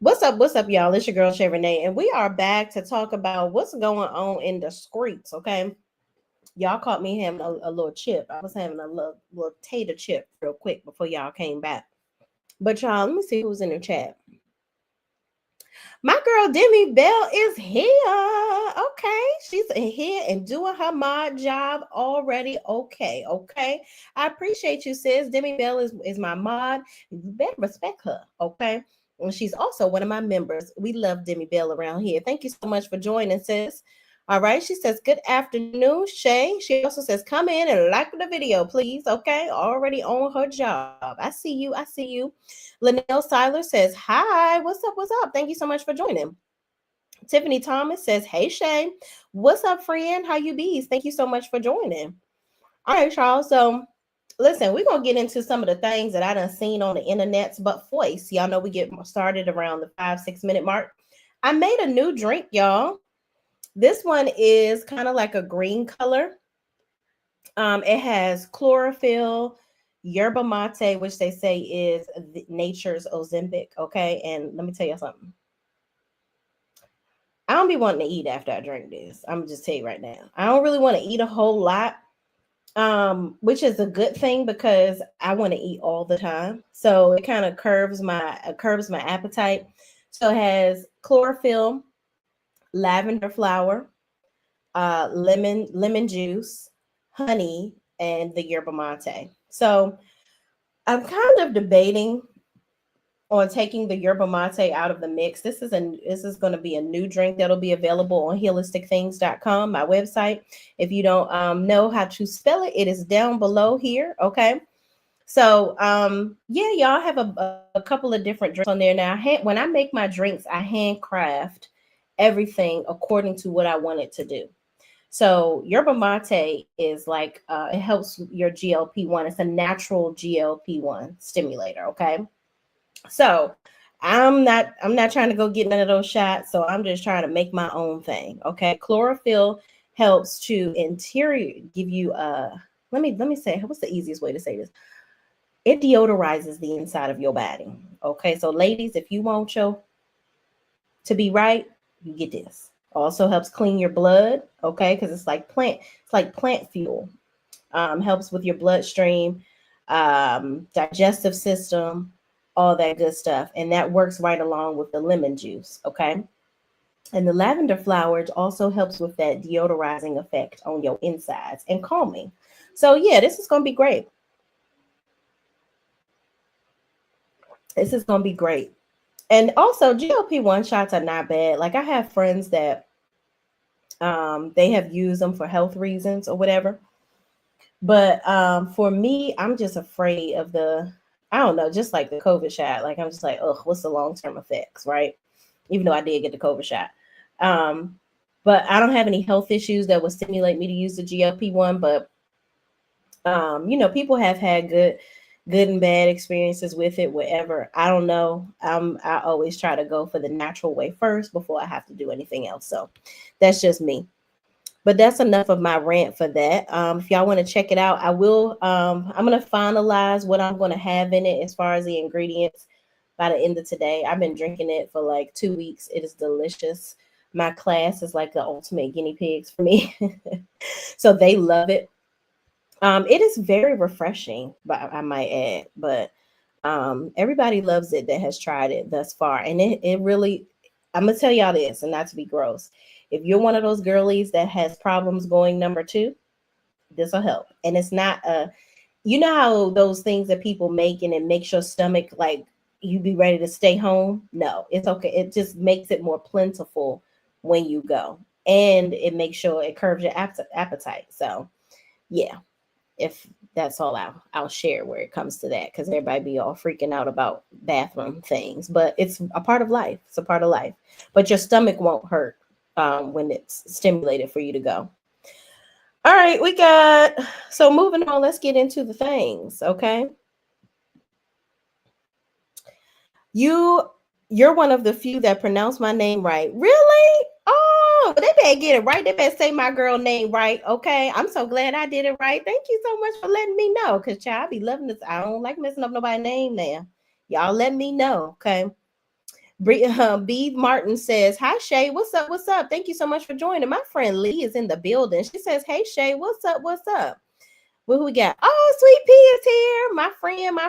What's up, y'all? It's your girl Shay Renee, and we are back to talk about what's going on in the streets. Okay, y'all caught me having a little chip. I was having a little tater chip real quick before y'all came back. But y'all, let me see who's in the chat. My girl Demi Bell is here. Okay, she's here and doing her mod job already. Okay. I appreciate you, sis. Demi Bell is my mod. You better respect her. Okay. And she's also one of my members. We love Demi Bell around here. Thank you so much for joining, sis. All right. She says, good afternoon, Shay. She also says, come in and like the video, please. Okay. Already on her job. I see you. I see you. Linnell Seiler says, hi. What's up? What's up? Thank you so much for joining. Tiffany Thomas says, hey, Shay. What's up, friend? How you bees? Thank you so much for joining. All right, y'all. So listen, we're going to get into some of the things that I done seen on the internet, but voice. Y'all know we get started around the 5-6 minute mark. I made a new drink, y'all. This one is kind of like a green color. It has chlorophyll, yerba mate, which they say is nature's Ozempic. Okay. And let me tell you something. I don't be wanting to eat after I drink this. I'm just tell you right now. I don't really want to eat a whole lot. Which is a good thing because I want to eat all the time. So it kind of curbs my appetite. So it has chlorophyll, lavender flower, lemon juice, honey, and the yerba mate. So I'm kind of debating on taking the yerba mate out of the mix. This is going to be a new drink that'll be available on holisticthings.com, my website. If you don't know how to spell it, it is down below here. Okay. So yeah, y'all have a couple of different drinks on there. Now, when I make my drinks, I handcraft everything according to what I want it to do. So yerba mate is like it helps your GLP-1. It's a natural GLP-1 stimulator. Okay. So I'm not trying to go get none of those shots. So I'm just trying to make my own thing. Okay. Chlorophyll helps to give you let me say, what's the easiest way to say this? It deodorizes the inside of your body. Okay. So ladies, if you want your to be right, you get this. Also helps clean your blood. Okay. Because it's like plant fuel. Helps with your bloodstream, digestive system, all that good stuff. And that works right along with the lemon juice. Okay. And the lavender flower also helps with that deodorizing effect on your insides and calming. So yeah, this is going to be great. This is going to be great. And also GLP-1 shots are not bad. Like I have friends that they have used them for health reasons or whatever. But for me, I'm just afraid of I don't know, just like the COVID shot. Like I'm just like, ugh, what's the long-term effects, right? Even though I did get the COVID shot. But I don't have any health issues that would stimulate me to use the GLP-1. But people have had good and bad experiences with it, whatever. I don't know. I always try to go for the natural way first before I have to do anything else. So that's just me. But that's enough of my rant for that. If y'all want to check it out, I will. I'm going to finalize what I'm going to have in it as far as the ingredients by the end of today. I've been drinking it for like 2 weeks. It is delicious. My class is like the ultimate guinea pigs for me. So they love it. It is very refreshing, but I might add. But everybody loves it that has tried it thus far. And it really, I'm going to tell y'all this, and not to be gross. If you're one of those girlies that has problems going number 2, this will help. And it's not you know how those things that people make and it makes your stomach like you be ready to stay home? No, it's okay. It just makes it more plentiful when you go. And it makes sure it curbs your appetite. So yeah, if that's all I'll share where it comes to that, because everybody be all freaking out about bathroom things. But it's a part of life. It's a part of life. But your stomach won't hurt when it's stimulated for you to go. All right, so moving on, let's get into the things, okay? You're one of the few that pronounce my name right. Really? Oh, they better get it right. They better say my girl name right, okay? I'm so glad I did it right. Thank you so much for letting me know, because child, I be loving this. I don't like messing up nobody's name now. Y'all let me know, okay? B. Martin says, "Hi Shay, what's up? What's up? Thank you so much for joining. My friend Lee is in the building. She says, hey Shay, what's up? What's up? What we got? Oh, Sweet Pea is here. My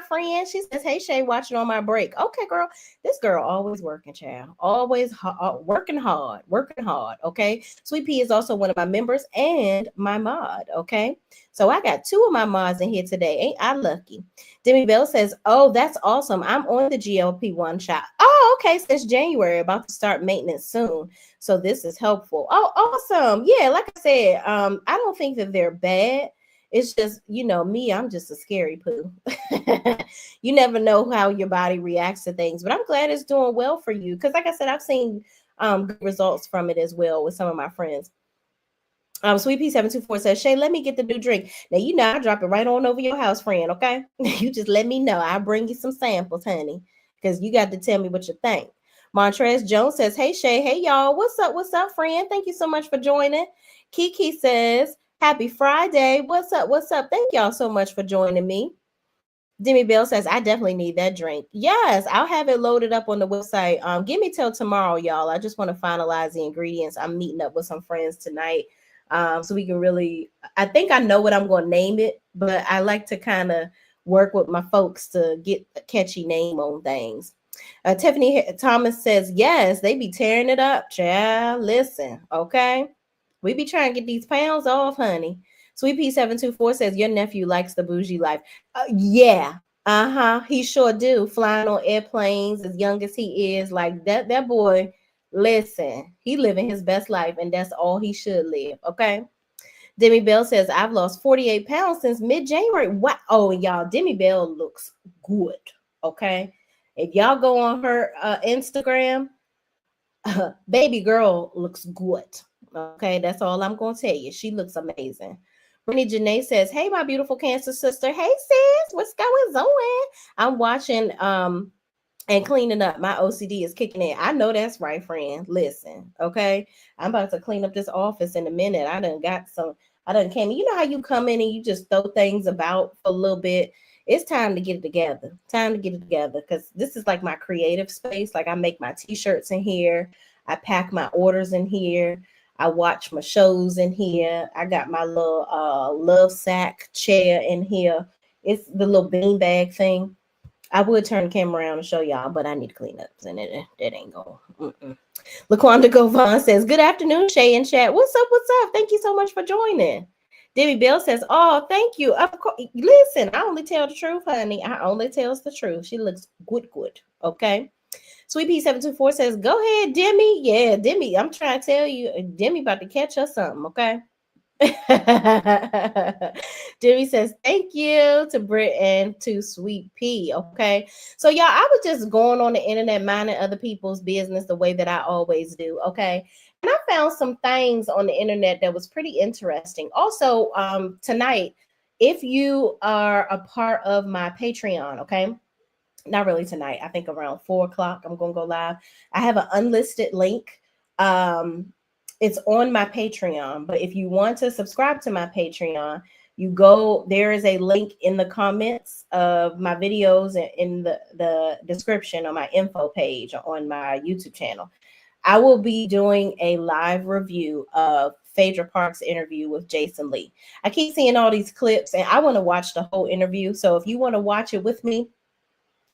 friend. She says, hey Shay, watching on my break. Okay, girl. This girl always working, child. Always working hard, working hard. Okay. Sweet Pea is also one of my members and my mod. Okay. So I got two of my mods in here today. Ain't I lucky? Demi Bell says, oh, that's awesome. I'm on the GLP-1 shot. Oh, okay. Since January, about to start maintenance soon. So this is helpful. Oh, awesome. Yeah, like I said, I don't think that they're bad. It's just, me, I'm just a scary poo. You never know how your body reacts to things, but I'm glad it's doing well for you. Because like I said, I've seen good results from it as well with some of my friends. Sweet P724 says, Shay, let me get the new drink. Now, I drop it right on over your house, friend, okay? You just let me know. I'll bring you some samples, honey, because you got to tell me what you think. Montrez Jones says, hey, Shay, hey, y'all. What's up, friend? Thank you so much for joining. Kiki says, happy Friday. What's up? Thank y'all so much for joining me. Demi Bell says, I definitely need that drink. Yes, I'll have it loaded up on the website. Give me till tomorrow, y'all. I just want to finalize the ingredients. I'm meeting up with some friends tonight. So we can really, I think I know what I'm going to name it, but I like to kind of work with my folks to get a catchy name on things. Tiffany Thomas says, yes, they be tearing it up, child. Listen, okay? We be trying to get these pounds off, honey. Sweet P724 says, your nephew likes the bougie life. Yeah. He sure do. Flying on airplanes as young as he is. Like that boy, listen, he living his best life, and that's all he should live. Okay. Demi Bell says, I've lost 48 pounds since mid-January. What? Oh, y'all, Demi Bell looks good. Okay. If y'all go on her Instagram, baby girl looks good. Okay, that's all I'm going to tell you. She looks amazing. Brittany Janae says, hey, my beautiful Cancer sister. Hey, sis, what's going on? I'm watching and cleaning up. My OCD is kicking in. I know that's right, friend. Listen, okay? I'm about to clean up this office in a minute. I done came. You know how you come in and you just throw things about for a little bit? It's time to get it together. Because this is like my creative space. Like I make my t-shirts in here. I pack my orders in here. I watch my shows in here. I got my little love sack chair in here. It's the little bean bag thing. I would turn the camera around and show y'all, but I need to clean up. And it ain't going. LaQuanda Govan says, good afternoon, Shay and chat. What's up? Thank you so much for joining. Debbie Bell says, oh, thank you. Of course. Listen, I only tell the truth, honey. I only tells the truth. She looks good. Okay. Sweet P724 says, go ahead, Demi. Yeah, Demi, I'm trying to tell you, Demi about to catch us something, okay? Demi says, thank you to Britt and to Sweet P, okay? So, y'all, I was just going on the internet, minding other people's business the way that I always do, okay? And I found some things on the internet that was pretty interesting. Also, tonight, if you are a part of my Patreon, okay? Not really tonight. I think around 4:00, I'm going to go live. I have an unlisted link. It's on my Patreon, but if you want to subscribe to my Patreon, you go, there is a link in the comments of my videos and in the description on my info page on my YouTube channel. I will be doing a live review of Phaedra Park's interview with Jason Lee. I keep seeing all these clips and I want to watch the whole interview. So if you want to watch it with me,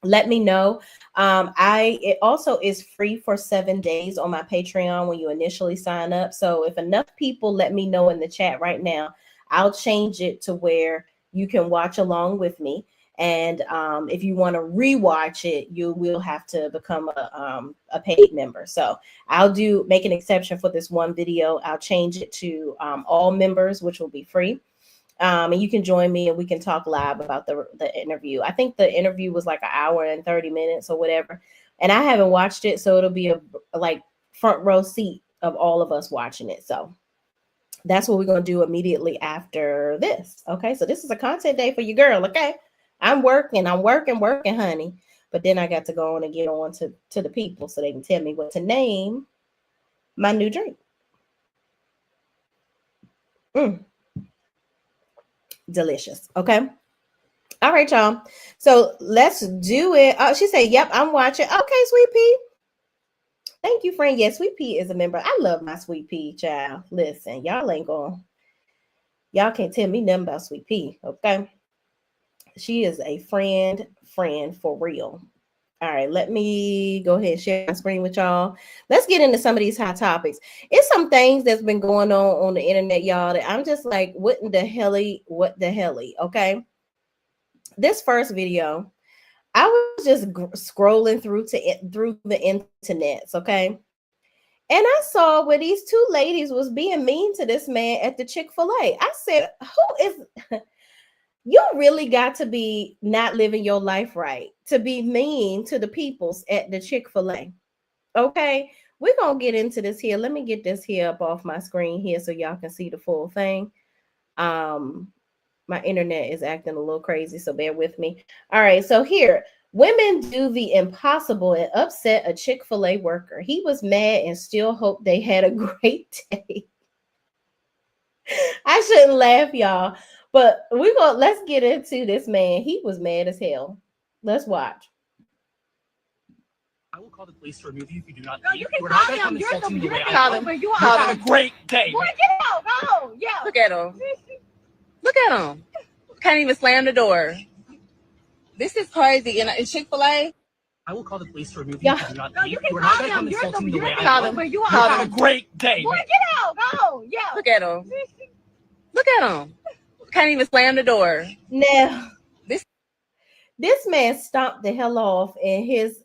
let me know. It also is free for 7 days on my Patreon when you initially sign up. So if enough people let me know in the chat right now, I'll change it to where you can watch along with me. And if you want to rewatch it, you will have to become a paid member. So I'll make an exception for this one video. I'll change it to all members, which will be free. And you can join me and we can talk live about the interview. I think the interview was like 1 hour and 30 minutes or whatever. And I haven't watched it, so it'll be a like front row seat of all of us watching it. So that's what we're going to do immediately after this. Okay, so this is a content day for your girl. Okay, I'm working, honey. But then I got to go on and get on to the people so they can tell me what to name my new drink. Delicious. Okay. All right, y'all. So let's do it. Oh, she said, yep, I'm watching. Okay, Sweet Pea. Thank you, friend. Yes, Sweet Pea is a member. I love my Sweet Pea, child. Listen, y'all can't tell me nothing about Sweet Pea, okay? She is a friend for real. All right, let me go ahead and share my screen with y'all. Let's get into some of these hot topics. It's some things that's been going on the internet, y'all, that I'm just like, what the helly, okay? This first video, I was just scrolling through the internets, okay? And I saw where these two ladies was being mean to this man at the Chick-fil-A. I said, who is you really got to be not living your life right to be mean to the peoples at the Chick-fil-A. Okay, we're gonna get into this here. Let me get this here up off my screen here so y'all can see the full thing. My internet is acting a little crazy, so bear with me. All right, so here, women do the impossible and upset a Chick-fil-A worker. He was mad and still hoped they had a great day. I shouldn't laugh, y'all, but let's get into this man. He was mad as hell. Let's watch. I will call the police to remove you if you do not. No, you can call him. You're call him. You have a great day. Boy, get out. Go. Yeah. Look at him. Look at him. Can't even slam the door. This is crazy. And it's Chick-fil-A. I will call the police to remove you if you do not. No, you can call him. You're call him. You have a great day. Boy, get out. Go. Yeah. Look at him. Look at him. Can't even slam the door. Now, this man stomped the hell off in his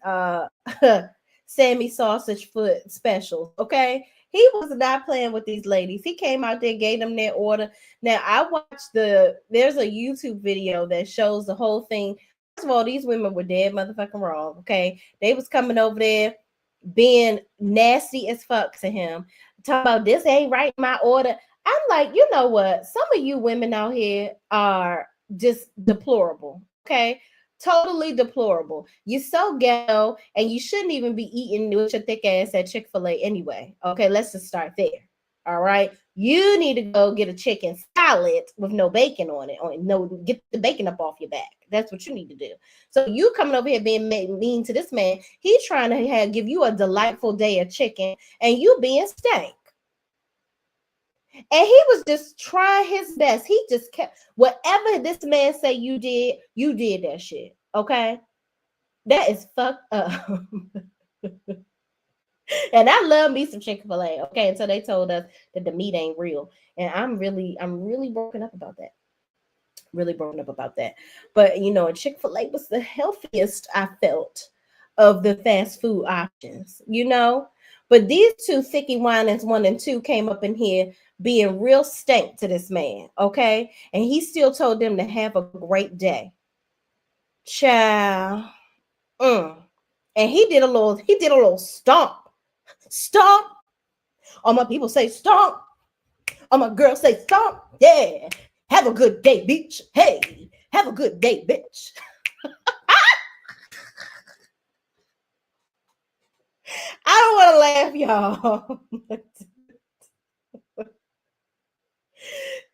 Sammy Sausage Foot specials. Okay, he was not playing with these ladies. He came out there, gave them their order. Now I watched there's a YouTube video that shows the whole thing. First of all, these women were dead motherfucking wrong. Okay, they was coming over there being nasty as fuck to him, talking about this ain't right, my order. I'm like, you know what? Some of you women out here are just deplorable. Okay, totally deplorable. You're so ghetto, and you shouldn't even be eating with your thick ass at Chick-fil-A anyway. Okay, let's just start there. All right, you need to go get a chicken salad with no bacon on it, or no, get the bacon up off your back. That's what you need to do. So you coming over here being mean to this man. He's trying to give you a delightful day of chicken, and you being stank. And he was just trying his best. He just kept whatever this man say you did that shit. Okay, that is fucked up. And I love me some Chick-fil-A. Okay, until they told us that the meat ain't real, and I'm really broken up about that. Really broken up about that. But you know, Chick-fil-A was the healthiest I felt of the fast food options. You know, but these two thicky whinings 1 and 2 came up in here being real stank to this man, okay? And he still told them to have a great day. Child. And he did a little stomp. Stomp. All my people say stomp. All my girls say stomp. Yeah. Have a good day, bitch. Hey, have a good day, bitch. I don't want to laugh, y'all.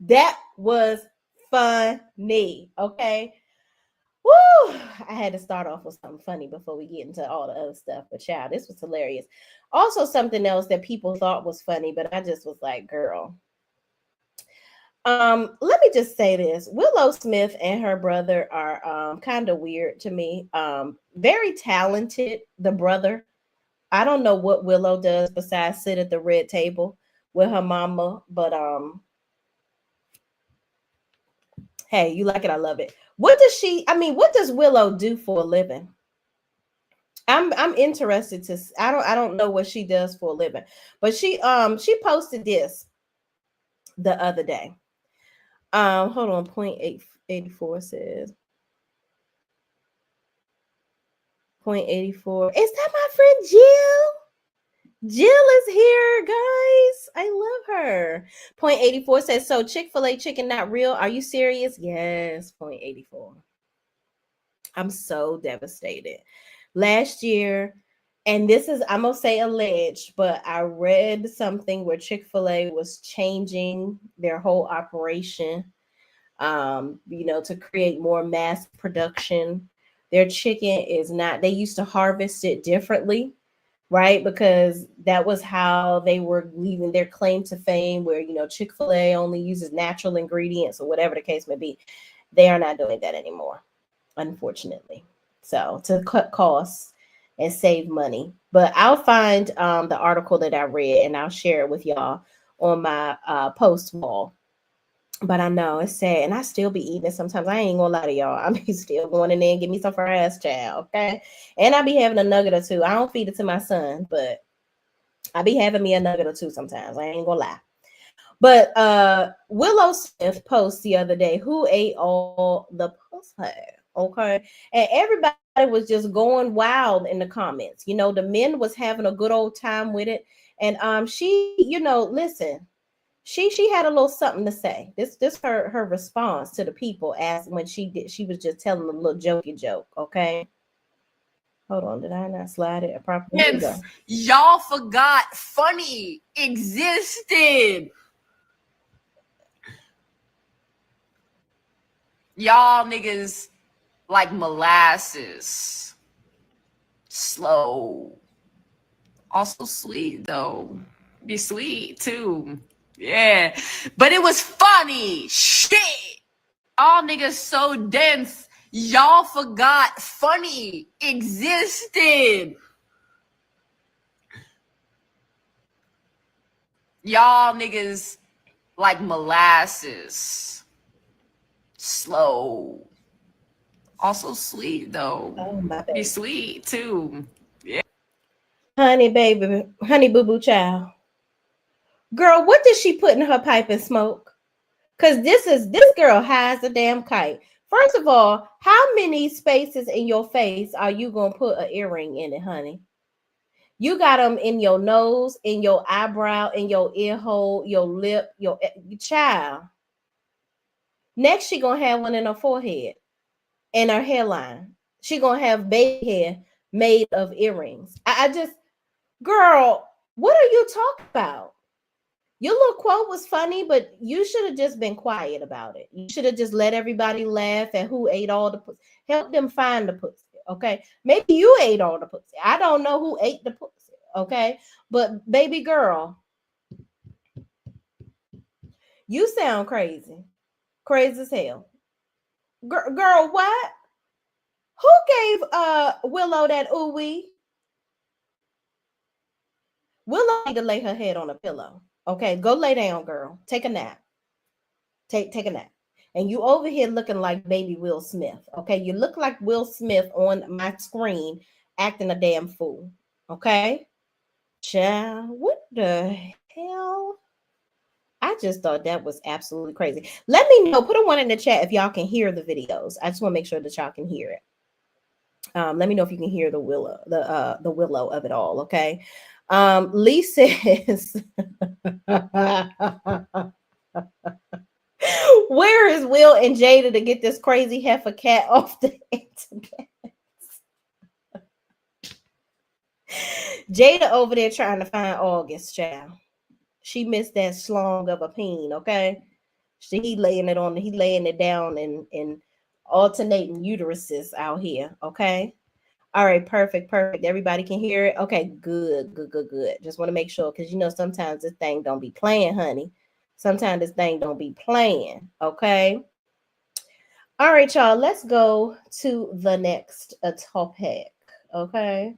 That was funny, okay? Woo! I had to start off with something funny before we get into all the other stuff. But child, this was hilarious. Also, something else that people thought was funny, but I just was like, girl. Let me just say this. Willow Smith and her brother are kind of weird to me. Very talented, the brother. I don't know what Willow does besides sit at the red table with her mama, but hey, you like it, I love it. What does Willow do for a living? I'm interested to I don't know what she does for a living, but she posted this the other day. Hold on, 0.884 says 0.84. Is that my friend Jill? Jill is here, guys. I love her. 0.84 says, so Chick-fil-A chicken not real? Are you serious? Yes, 0.84. I'm so devastated. Last year, and this is, I'm going to say alleged, but I read something where Chick-fil-A was changing their whole operation, to create more mass production. Their chicken is not, they used to harvest it differently. right? Because that was how they were leaving their claim to fame, where, you know, Chick-fil-A only uses natural ingredients or whatever the case may be. They are not doing that anymore, unfortunately. So to cut costs and save money. But I'll find the article that I read and I'll share it with y'all on my post wall. But I know it's sad, and I still be eating it sometimes. I ain't gonna lie to y'all. I be still going in there and get me some fries, child. Okay, and I be having a nugget or two. I don't feed it to my son, but I be having me a nugget or two sometimes. I ain't gonna lie. But Willow Smith posts the other day, who ate all the pussy? Okay, and everybody was just going wild in the comments. You know, the men was having a good old time with it, and she, you know, listen. She had a little something to say. This her response to the people as when she was just telling a little jokey joke. Okay, hold on, did I not slide it properly? Here we go. Y'all forgot funny existed. Y'all niggas like molasses. Slow. Also sweet though. Be sweet too. Yeah. But it was funny. Shit. Y'all niggas so dense. Y'all forgot funny existed. Y'all niggas like molasses. Slow. Also sweet though. Oh my baby. Be sweet too. Yeah. Honey baby, honey boo boo child. Girl, what did she put in her pipe and smoke? Cause this girl has a damn kite. First of all, how many spaces in your face are you gonna put an earring in it, honey? You got them in your nose, in your eyebrow, in your ear hole, your lip, your child. Next, she gonna have one in her forehead and her hairline. She gonna have baby hair made of earrings. I just, girl, what are you talking about? Your little quote was funny, but you should have just been quiet about it. You should have just let everybody laugh at who ate all the pussy. Help them find the pussy, okay? Maybe you ate all the pussy. I don't know who ate the pussy, okay? But baby girl, you sound crazy. Crazy as hell. Girl, what? Who gave Willow that ooh-wee? Willow need to lay her head on a pillow. Okay, go lay down, girl. Take a nap. Take a nap. And you over here looking like baby Will Smith. Okay, you look like Will Smith on my screen acting a damn fool. Okay, child, what the hell? I just thought that was absolutely crazy. Let me know. Put a one in the chat if y'all can hear the videos. I just want to make sure that y'all can hear it. Let me know if you can hear the willow of it all. Okay. Lee says, where is Will and Jada to get this crazy heifer cat off the internet? Jada over there trying to find August, child. She missed that schlong of a peen, okay? He laying it down in alternating uteruses out here, okay? All right, perfect. Everybody can hear it. Okay, good. Just want to make sure, because you know sometimes this thing don't be playing, honey. Sometimes this thing don't be playing, okay? All right, y'all, let's go to the next topic, okay?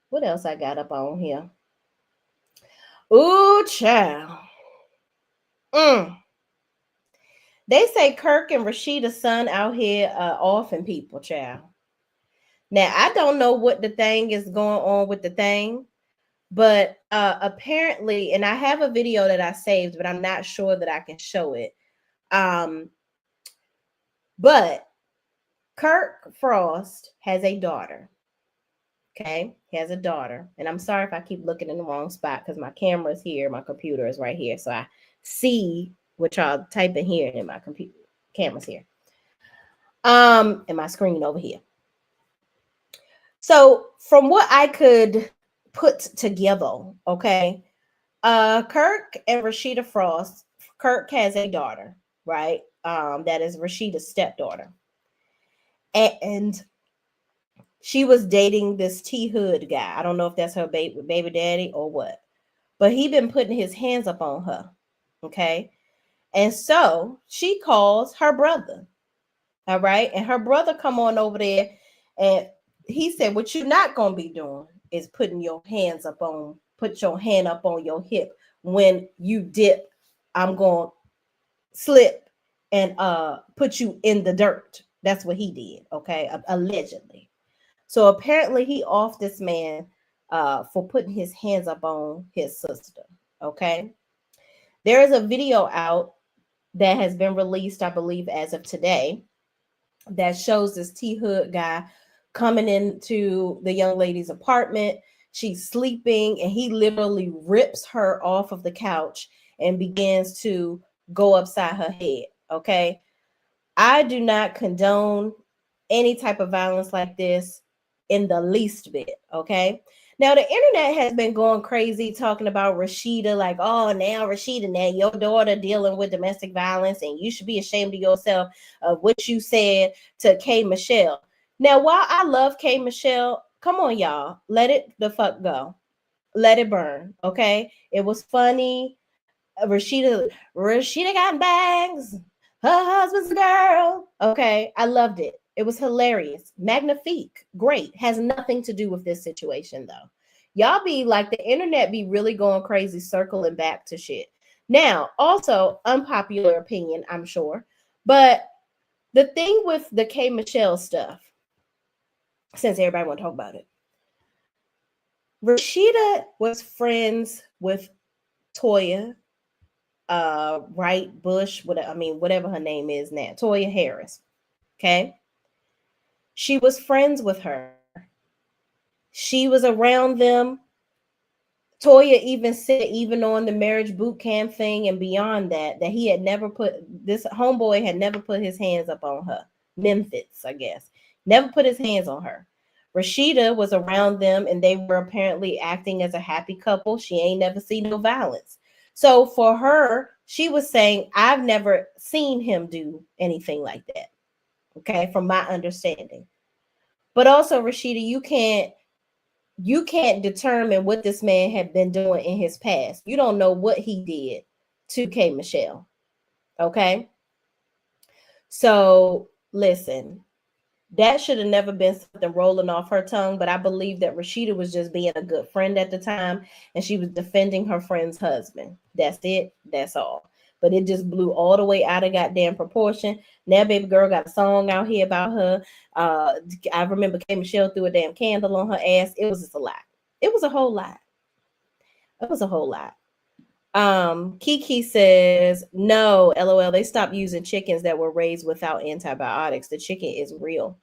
What else I got up on here? Ooh, child. They say Kirk and Rasheeda's son out here offing people, child. Now, I don't know what the thing is going on with the thing, but apparently, and I have a video that I saved, but I'm not sure that I can show it. But Kirk Frost has a daughter. Okay, he has a daughter, and I'm sorry if I keep looking in the wrong spot because my camera's here, my computer is right here, so I see what y'all typing here in my computer. Camera's here, and my screen over here. So from what I could put together, okay, Kirk and Rasheeda Frost. Kirk has a daughter, right? That is Rasheeda's stepdaughter, and she was dating this T Hood guy. I don't know if that's her baby daddy or what, but he been putting his hands up on her. Okay. And so she calls her brother. All right. And her brother come on over there and he said, what you're not going to be doing is put your hand up on your hip when you dip. I'm going to slip and put you in the dirt. That's what he did. Okay. Allegedly. So apparently he off this man for putting his hands up on his sister. Okay. There is a video out that has been released, I believe, as of today, that shows this T Hood guy coming into the young lady's apartment. She's sleeping, and he literally rips her off of the couch and begins to go upside her head. Okay. I do not condone any type of violence like this in the least bit. Okay. Now, the internet has been going crazy talking about Rasheeda, like, oh, now Rasheeda, now your daughter dealing with domestic violence, and you should be ashamed of yourself of what you said to K. Michelle. Now, while I love K. Michelle, come on, y'all, let it the fuck go. Let it burn. Okay. It was funny. Rasheeda got bags. Her husband's a girl. Okay. I loved it. It was hilarious. Magnifique. Great. Has nothing to do with this situation, though. Y'all be like, the internet be really going crazy, circling back to shit. Now, also, unpopular opinion, I'm sure. But the thing with the K. Michelle stuff, since everybody want to talk about it, Rasheeda was friends with Toya, Wright Bush, whatever her name is now, Toya Harris. Okay. She was friends with her. She was around them. Toya even said, even on the marriage boot camp thing and beyond that he had never this homeboy had never put his hands up on her. Memphis, I guess. Never put his hands on her. Rasheeda was around them and they were apparently acting as a happy couple. She ain't never seen no violence. So for her, she was saying, I've never seen him do anything like that. Okay, from my understanding. But also, Rasheeda, you can't determine what this man had been doing in his past. You don't know what he did to K. Michelle. Okay. So listen, that should have never been something rolling off her tongue. But I believe that Rasheeda was just being a good friend at the time, and she was defending her friend's husband. That's it. That's all. But it just blew all the way out of goddamn proportion. Now, baby girl got a song out here about her. I remember K. Michelle threw a damn candle on her ass. It was just a lot. It was a whole lot. It was a whole lot. Kiki says, no, LOL, they stopped using chickens that were raised without antibiotics. The chicken is real.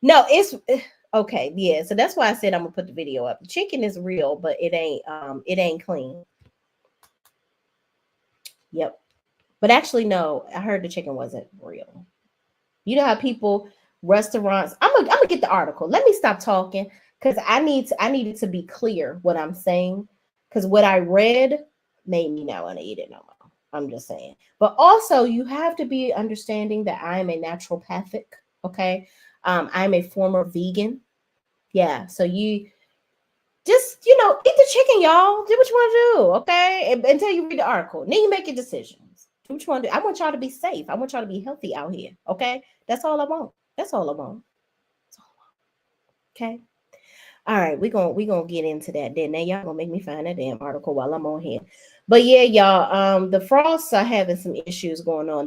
No, it's okay. Yeah. So that's why I said I'm gonna put the video up. The chicken is real, but it ain't clean. Yep. But actually, no, I heard the chicken wasn't real. You know how people, restaurants, I'm gonna get the article. Let me stop talking because I needed to be clear what I'm saying. Because what I read made me not want to eat it no more. I'm just saying. But also, you have to be understanding that I am a naturopathic. Okay. I'm a former vegan. Yeah. So you just, eat the chicken, y'all. Do what you want to do. Okay. Until you read the article. Then you make your decisions. Do what you want to do. I want y'all to be safe. I want y'all to be healthy out here. Okay. That's all I want. That's all I want. That's all I want. Okay. All right, we're gonna get into that then. Now y'all gonna make me find that damn article while I'm on here. But yeah, y'all, the Frosts are having some issues going on.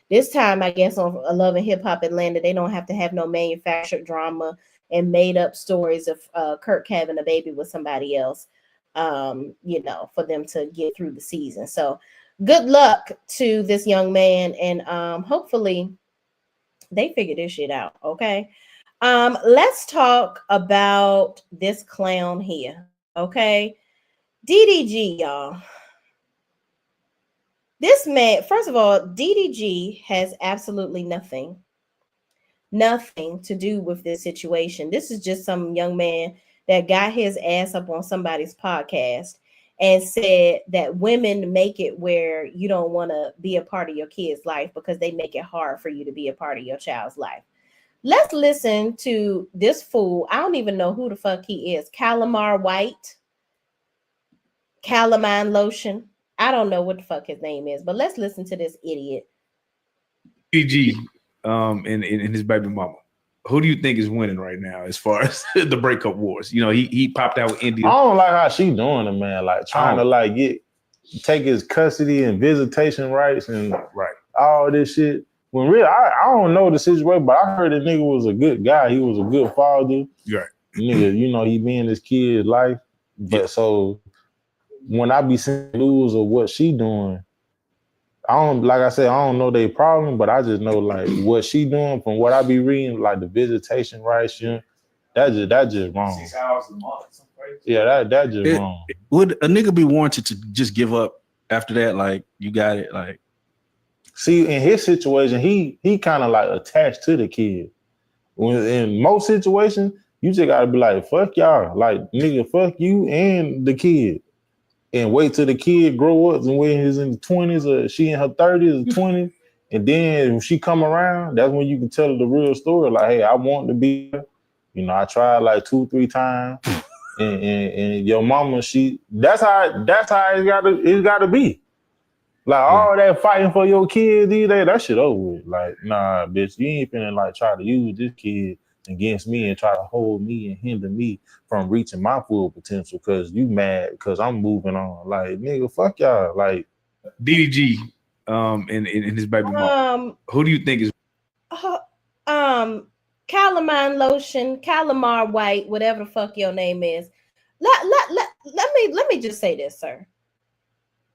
This time, I guess, on Love and Hip Hop Atlanta, they don't have to have no manufactured drama and made up stories of Kirk having a baby with somebody else, for them to get through the season. So good luck to this young man, and hopefully they figure this shit out. Okay. Let's talk about this clown here. Okay. DDG, y'all. This man, first of all, DDG has absolutely nothing to do with this situation. This is just some young man that got his ass up on somebody's podcast and said that women make it where you don't want to be a part of your kid's life because they make it hard for you to be a part of your child's life. Let's listen to this fool. I don't even know who the fuck he is. Calamine lotion. I don't know what the fuck his name is, but let's listen to this idiot. PG, and his baby mama. Who do you think is winning right now as far as the breakup wars? You know, he popped out with India. I don't like how she doing it, man. Like trying to like take his custody and visitation rights and all this shit. When really, I don't know the situation, but I heard the nigga was a good guy. He was a good father. Right. Nigga, you know, he be in his kid's life. But so when I be seeing news of what she doing, I don't, like I said, I don't know their problem, but I just know like what she doing from what I be reading, like the visitation rights, you know, that just wrong. 6 hours a month. Yeah, that just wrong. Would a nigga be warranted to just give up after that? Like, you got it, like. See, in his situation, he kind of like attached to the kid. When in most situations, you just gotta be like, fuck y'all, like nigga, fuck you and the kid, and wait till the kid grow up and when he's in the 20s or she in her 30s or 20s, and then when she come around, that's when you can tell her the real story. Like, hey, I want to be, you know, I tried like 2-3 times, and your mama, that's how it's gotta be. Like all that fighting for your kids these days, that shit over with. Like, nah, bitch, you ain't finna like try to use this kid against me and try to hold me and hinder me from reaching my full potential because you mad because I'm moving on. Like, nigga, fuck y'all. Like DDG, and his baby mama. Who do you think is calamine lotion, calamar white, whatever the fuck your name is. Let me just say this, sir.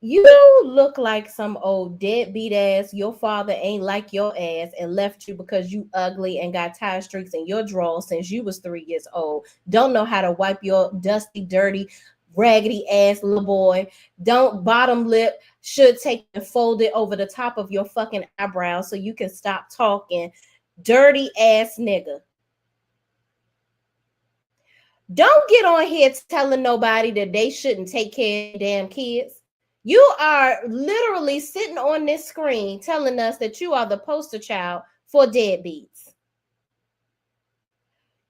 You look like some old deadbeat ass. Your father ain't like your ass and left you because you ugly and got tie streaks in your drawers since you was 3 years old. Don't know how to wipe your dusty, dirty, raggedy ass little boy. Don't bottom lip should take and fold it over the top of your fucking eyebrows so you can stop talking. Dirty ass nigga. Don't get on here telling nobody that they shouldn't take care of damn kids. You are literally sitting on this screen telling us that you are the poster child for deadbeats.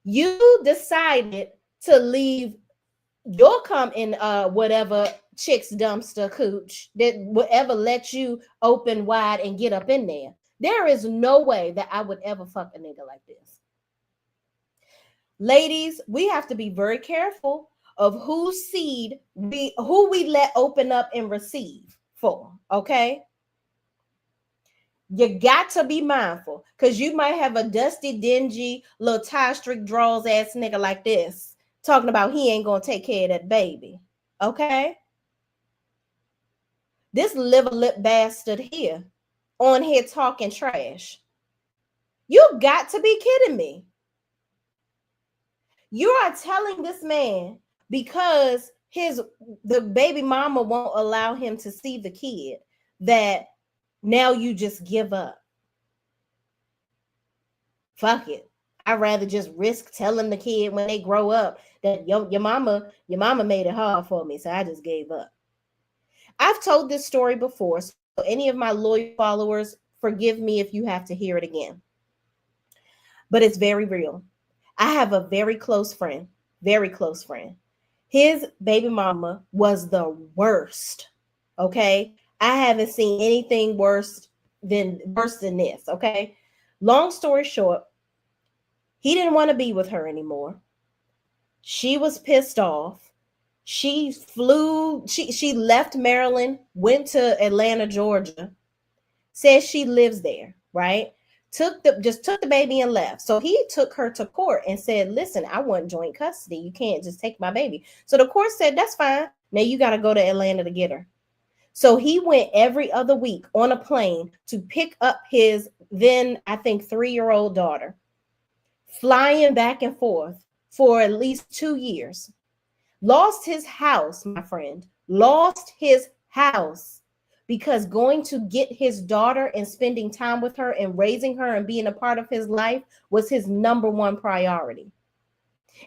You decided to leave your come in whatever chick's dumpster cooch that would ever let you open wide and get up in there. There is no way that I would ever fuck a nigga like this. Ladies, we have to be very careful of whose seed who we let open up and receive for, okay? You got to be mindful because you might have a dusty, dingy, little tie-streak drawers ass nigga like this talking about he ain't gonna take care of that baby, okay? This liver lip bastard here on here talking trash. You got to be kidding me. You are telling this man because the baby mama won't allow him to see the kid that now you just give up. Fuck it. I'd rather just risk telling the kid when they grow up that your mama made it hard for me, so I just gave up. I've told this story before, so any of my loyal followers, forgive me if you have to hear it again. But it's very real. I have a very close friend. His baby mama was the worst. Okay. I haven't seen anything worse than this. Okay. Long story short, he didn't want to be with her anymore. She was pissed off. She left Maryland, went to Atlanta, Georgia, says she lives there, right? Took the baby and left. So he took her to court and said, listen, I want joint custody. You can't just take my baby. So the court said, that's fine. Now you got to go to Atlanta to get her. So he went every other week on a plane to pick up his then, I think, 3-year-old daughter, flying back and forth for at least 2 years. Lost his house, my friend. Lost his house. Because going to get his daughter and spending time with her and raising her and being a part of his life was his number one priority.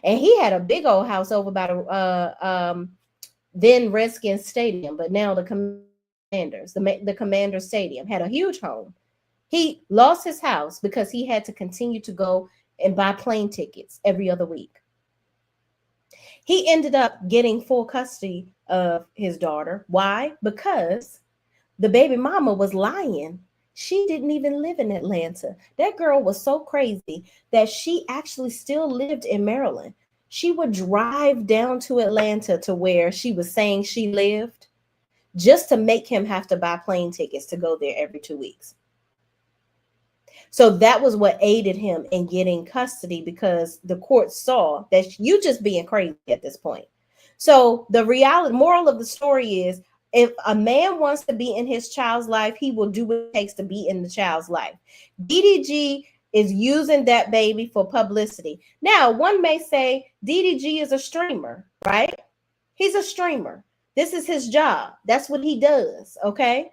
And he had a big old house over by the then Redskins Stadium, but now the Commanders, the Commander Stadium, had a huge home. He lost his house because he had to continue to go and buy plane tickets every other week. He ended up getting full custody of his daughter. Why? Because the baby mama was lying. She didn't even live in Atlanta. That girl was so crazy that she actually still lived in Maryland. She would drive down to Atlanta to where she was saying she lived just to make him have to buy plane tickets to go there every 2 weeks. So that was what aided him in getting custody, because the court saw that you just being crazy at this point. So the moral of the story is, if a man wants to be in his child's life, he will do what it takes to be in the child's life. DDG is using that baby for publicity. Now, one may say DDG is a streamer, right? He's a streamer. This is his job. That's what he does, okay?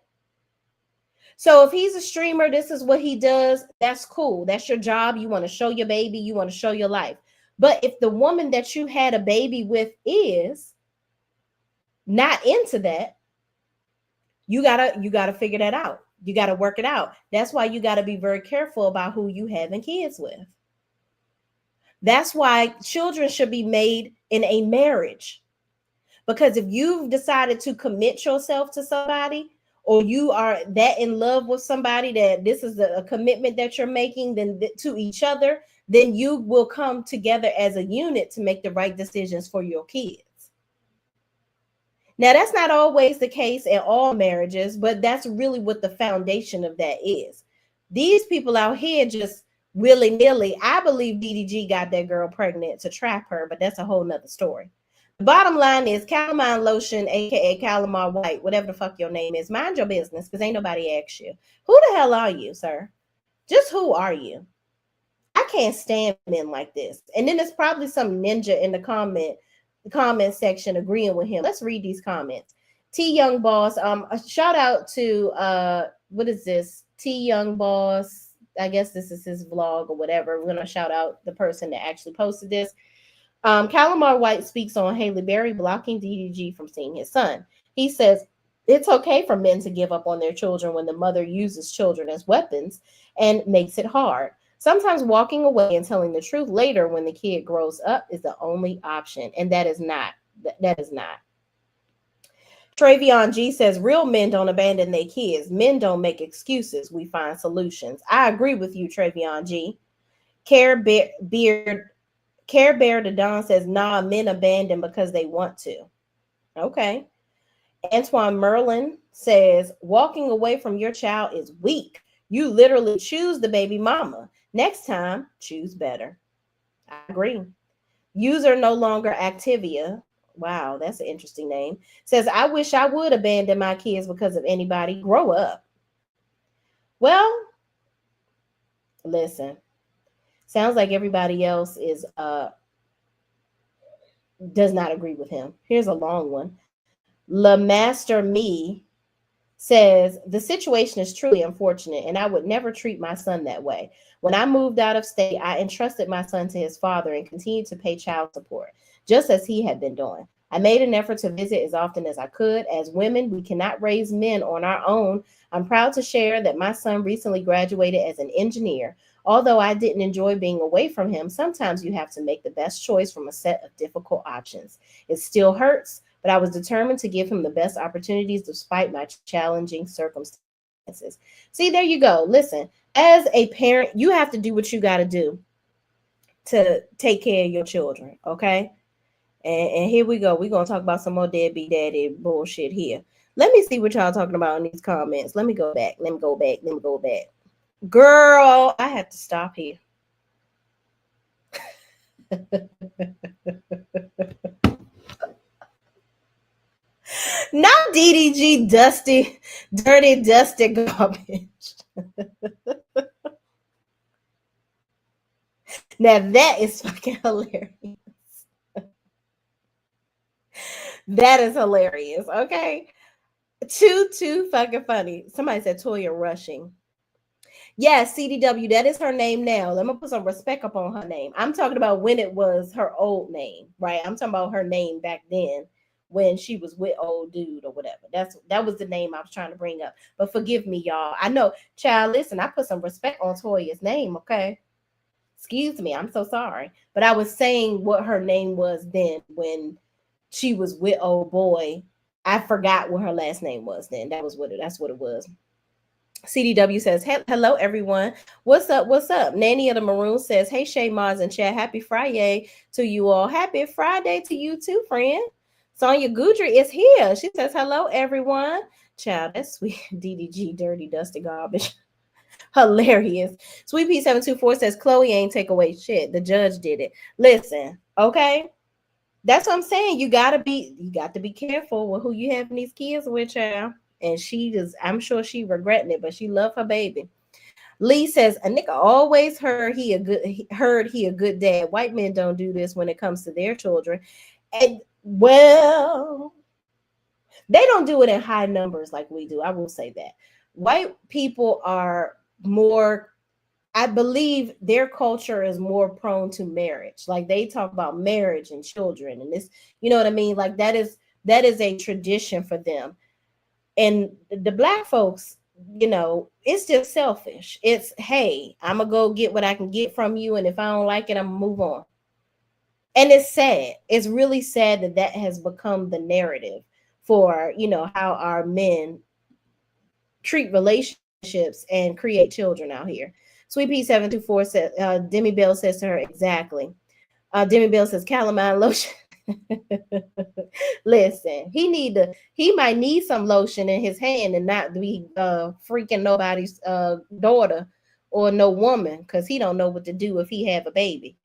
So if he's a streamer, this is what he does. That's cool. That's your job. You want to show your baby. You want to show your life. But if the woman that you had a baby with is not into that, you gotta figure that out. You gotta work it out. That's why you gotta be very careful about who you having kids with. That's why children should be made in a marriage. Because if you've decided to commit yourself to somebody, or you are that in love with somebody that this is a commitment that you're making then to each other, then you will come together as a unit to make the right decisions for your kids. Now, that's not always the case in all marriages, but that's really what the foundation of that is. These people out here just willy-nilly, I believe DDG got that girl pregnant to trap her, but that's a whole nother story. The bottom line is calamine lotion, aka calamine white, whatever the fuck your name is, mind your business, because ain't nobody asked you. Who the hell are you, sir? Just who are you? I can't stand men like this. And then there's probably some ninja in the comment section agreeing with him. Let's read these comments. T Young Boss, a shout out to what is this? T Young Boss. I guess this is his vlog or whatever. We're gonna shout out the person that actually posted this. Calamar White speaks on Haley Berry blocking DDG from seeing his son. He says it's okay for men to give up on their children when the mother uses children as weapons and makes it hard. Sometimes walking away and telling the truth later when the kid grows up is the only option. And that is not. Travion G says real men don't abandon their kids. Men don't make excuses. We find solutions. I agree with you, Travion G. Care Bear the Don says, nah, men abandon because they want to. Okay. Antoine Merlin says, walking away from your child is weak. You literally choose the baby mama. Next time, choose better. I agree. User no longer Activia. Wow, that's an interesting name. Says, I wish I would abandon my kids because of anybody. Grow up. Well, listen. Sounds like everybody else is does not agree with him. Here's a long one. La Master Me says, the situation is truly unfortunate, and I would never treat my son that way. When I moved out of state, I entrusted my son to his father and continued to pay child support, just as he had been doing. I made an effort to visit as often as I could. As women, we cannot raise men on our own. I'm proud to share that my son recently graduated as an engineer. Although I didn't enjoy being away from him, sometimes you have to make the best choice from a set of difficult options. It still hurts, but I was determined to give him the best opportunities despite my challenging circumstances. See, there you go. Listen, as a parent, you have to do what you got to do to take care of your children, okay? And here we go. We're going to talk about some more deadbeat daddy bullshit here. Let me see what y'all talking about in these comments. Let me go back. Girl, I have to stop here. Not DDG dusty, dirty, dusty garbage. Now that is fucking hilarious. That is hilarious. Okay. Too fucking funny. Somebody said Toya Rushing. Yes, CDW, that is her name now. Let me put some respect up on her name. I'm talking about when it was her old name, right? I'm talking about her name back then when she was with old dude or whatever. That was the name I was trying to bring up. But forgive me, y'all. I know, child, listen, I put some respect on Toya's name, okay? Excuse me, I'm so sorry. But I was saying what her name was then when she was with old boy. I forgot what her last name was then. That's what it was. CDW says, hello, everyone. What's up? What's up? Nanny of the Maroon says, hey, Shay, Maz, and Chad. Happy Friday to you all. Happy Friday to you too, friend. Sonia Goudry is here. She says, hello, everyone. Child, that's sweet. DDG, dirty, dusty garbage. Hilarious. Sweet P724 says, Chloe ain't take away shit. The judge did it. Listen, okay? That's what I'm saying. You got to be careful with who you having these kids with, child. And I'm sure she regretting it, but she love her baby. Lee says, a nigga always heard he a good dad. White men don't do this when it comes to their children. And well, they don't do it in high numbers like we do. I will say that. White people are more, I believe their culture is more prone to marriage. Like they talk about marriage and children and this, you know what I mean? Like that is a tradition for them. And the Black folks, you know, it's just selfish. It's, hey, I'm going to go get what I can get from you. And if I don't like it, I'm going to move on. And it's sad. It's really sad that has become the narrative for, you know, how our men treat relationships and create children out here. Sweet P724 says, Demi Bell says to her, exactly. Demi Bell says, calamine lotion. Listen, he might need some lotion in his hand and not be freaking nobody's daughter or no woman, because he don't know what to do if he have a baby.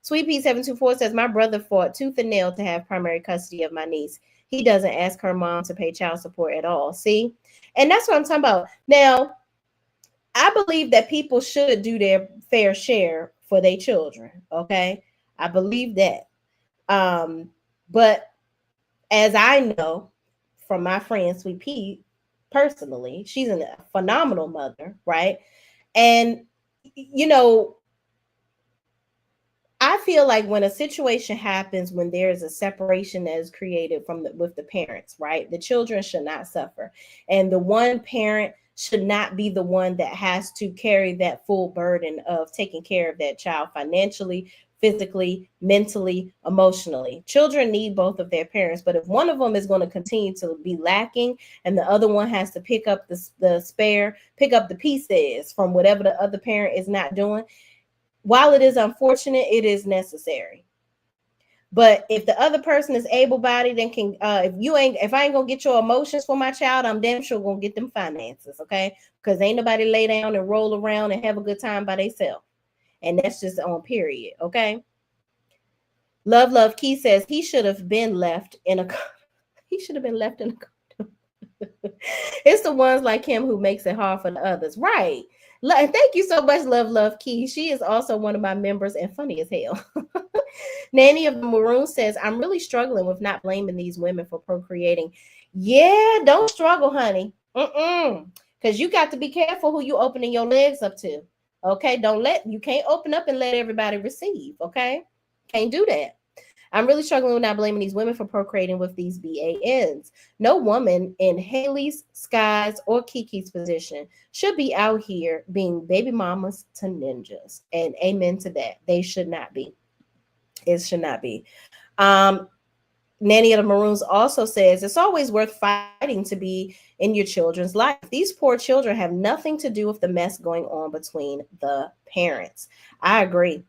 Sweet P724 says, my brother fought tooth and nail to have primary custody of my niece. He doesn't ask her mom to pay child support at all. See? And that's what I'm talking about. Now, I believe that people should do their fair share for their children. Okay. I believe that. But as I know from my friend Sweet Pea personally, she's a phenomenal mother, right? And you know, I feel like when a situation happens, when there's a separation that is created with the parents, right? The children should not suffer. And the one parent should not be the one that has to carry that full burden of taking care of that child financially, physically, mentally, emotionally. Children need both of their parents, but if one of them is going to continue to be lacking and the other one has to pick up pick up the pieces from whatever the other parent is not doing, while it is unfortunate, it is necessary. But if the other person is able-bodied and can, if I ain't gonna get your emotions for my child, I'm damn sure gonna get them finances, okay? Because ain't nobody lay down and roll around and have a good time by themselves. And that's just on period, okay? Love Key says he should have been left in a condom. It's the ones like him who makes it hard for the others, right? And thank you so much, Love Key. She is also one of my members and funny as hell. Nanny of the Maroon says, I'm really struggling with not blaming these women for procreating. Yeah, don't struggle, honey. Because you got to be careful who you opening your legs up to. Okay, you can't open up and let everybody receive. Okay, can't do that. I'm really struggling with not blaming these women for procreating with these BANs. No woman in Haley's, Sky's, or Kiki's position should be out here being baby mamas to ninjas. And amen to that. They should not be. It should not be. Nanny of the Maroons also says, it's always worth fighting to be in your children's life. These poor children have nothing to do with the mess going on between the parents. I agree.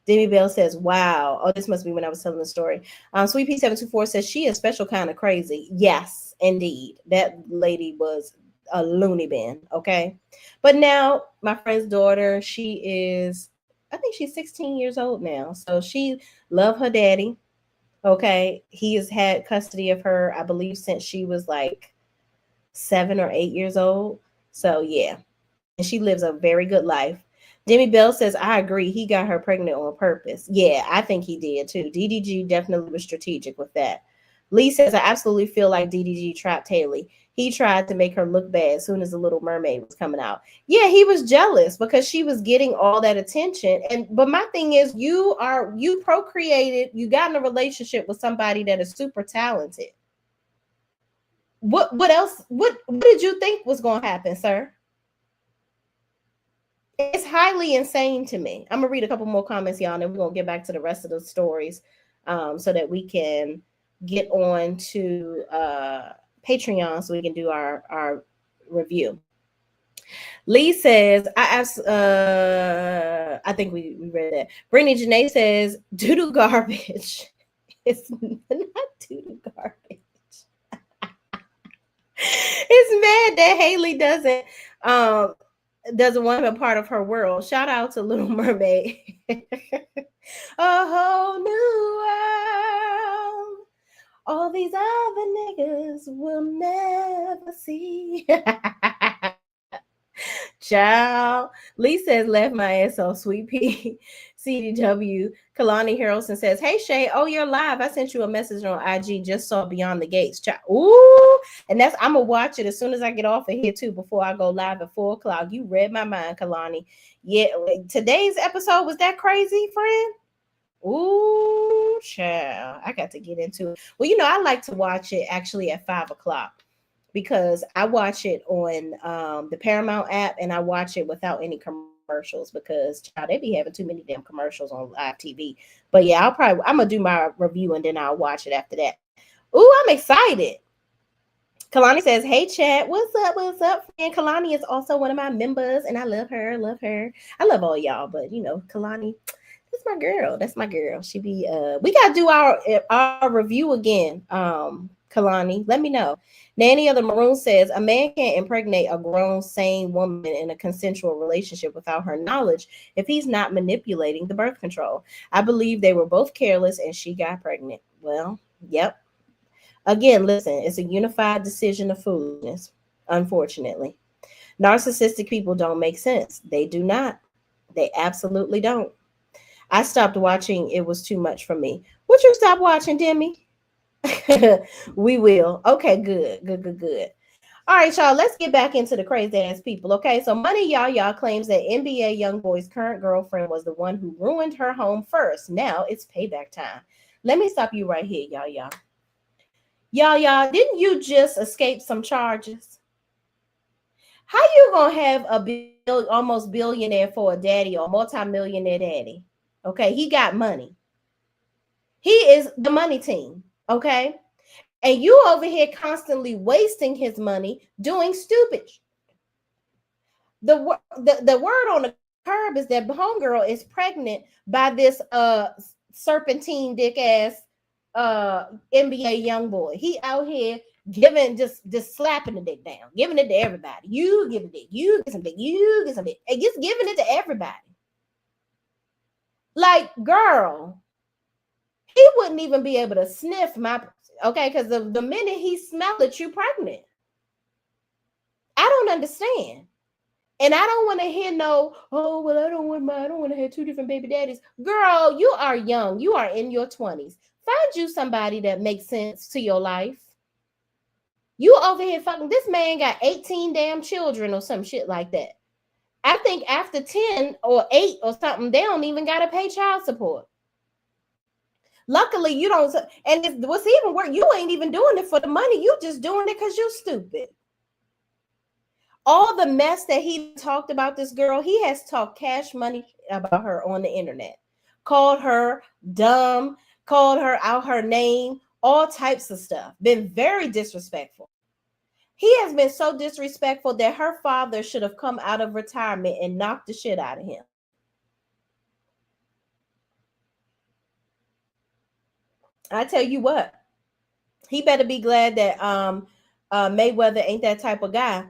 Demi Bell says, wow. Oh, this must be when I was telling the story. Sweet P724 says, she is special kind of crazy. Yes, indeed. That lady was a loony bin, okay? But now my friend's daughter, I think she's 16 years old now. So she loved her daddy, okay? He has had custody of her, I believe, since she was like 7 or 8 years old. So yeah, and she lives a very good life. Demi Bell says, I agree. He got her pregnant on purpose. Yeah, I think he did too. DDG definitely was strategic with that. Lee says, I absolutely feel like DDG trapped Haley. He tried to make her look bad as soon as The Little Mermaid was coming out. Yeah, he was jealous because she was getting all that attention. But my thing is, you procreated, you got in a relationship with somebody that is super talented. What else? What did you think was going to happen, sir? It's highly insane to me. I'm gonna read a couple more comments, y'all, and then we're gonna get back to the rest of the stories, so that we can get on to Patreon so we can do our review. Lee says, I think we read that. Brittany Janae says, doo-doo garbage. It's not doo-doo garbage. It's mad that Haley doesn't want him a part of her world. Shout out to Little Mermaid. A whole new world. All these other niggas will never see. Child. Lee says, left my ass on Sweet Pea. CDW. Kalani Harrelson says, hey, Shay. Oh, you're live. I sent you a message on IG. Just saw Beyond the Gates. Child. Ooh. And I'm going to watch it as soon as I get off of here, too, before I go live at 4 o'clock. You read my mind, Kalani. Yeah. Today's episode was that crazy, friend? Ooh, child. I got to get into it. Well, I like to watch it actually at 5 o'clock. Because I watch it on the Paramount app, and I watch it without any commercials because child, they be having too many damn commercials on live TV. But yeah, I'm gonna do my review and then I'll watch it after that. Ooh, I'm excited. Kalani says, hey chat, what's up? And Kalani is also one of my members, and I love her. I love all y'all, but Kalani, that's my girl. She be we gotta do our review again. Kalani, let me know. Nanny of the Maroon says, a man can't impregnate a grown, sane woman in a consensual relationship without her knowledge if he's not manipulating the birth control. I believe they were both careless and she got pregnant. Well, yep. Again, listen, it's a unified decision of foolishness, unfortunately. Narcissistic people don't make sense. They do not. They absolutely don't. I stopped watching. It was too much for me. Would you stop watching, Demi? We will. Okay, good. All right, y'all, let's get back into the crazy ass people. Okay, so Money Yaya claims that NBA YoungBoy's current girlfriend was the one who ruined her home first. Now it's payback time. Let me stop you right here, Yaya. Yaya, didn't you just escape some charges? How you gonna have a almost billionaire for a daddy or multi-millionaire daddy? Okay, he got money. He is the money team. Okay, and you over here constantly wasting his money doing stupid. The word on the curb is that homegirl is pregnant by this serpentine dick ass NBA young boy. He out here giving just slapping the dick down, giving it to everybody. You give a dick, you get some dick, you get some dick, and just giving it to everybody. Like, girl. He wouldn't even be able to sniff my, okay, because the minute he smelled it, you pregnant. I don't understand. And I don't want to hear I don't want to have two different baby daddies. Girl, you are young. You are in your 20s. Find you somebody that makes sense to your life. You over here fucking, this man got 18 damn children or some shit like that. I think after 10 or 8 or something, they don't even got to pay child support. Luckily, you don't. And what's even worse, you ain't even doing it for the money. You just doing it because you're stupid. All the mess that he talked about this girl, he has talked cash money about her on the internet. Called her dumb, called her out her name, all types of stuff. Been very disrespectful. He has been so disrespectful that her father should have come out of retirement and knocked the shit out of him. I tell you what, he better be glad that Mayweather ain't that type of guy,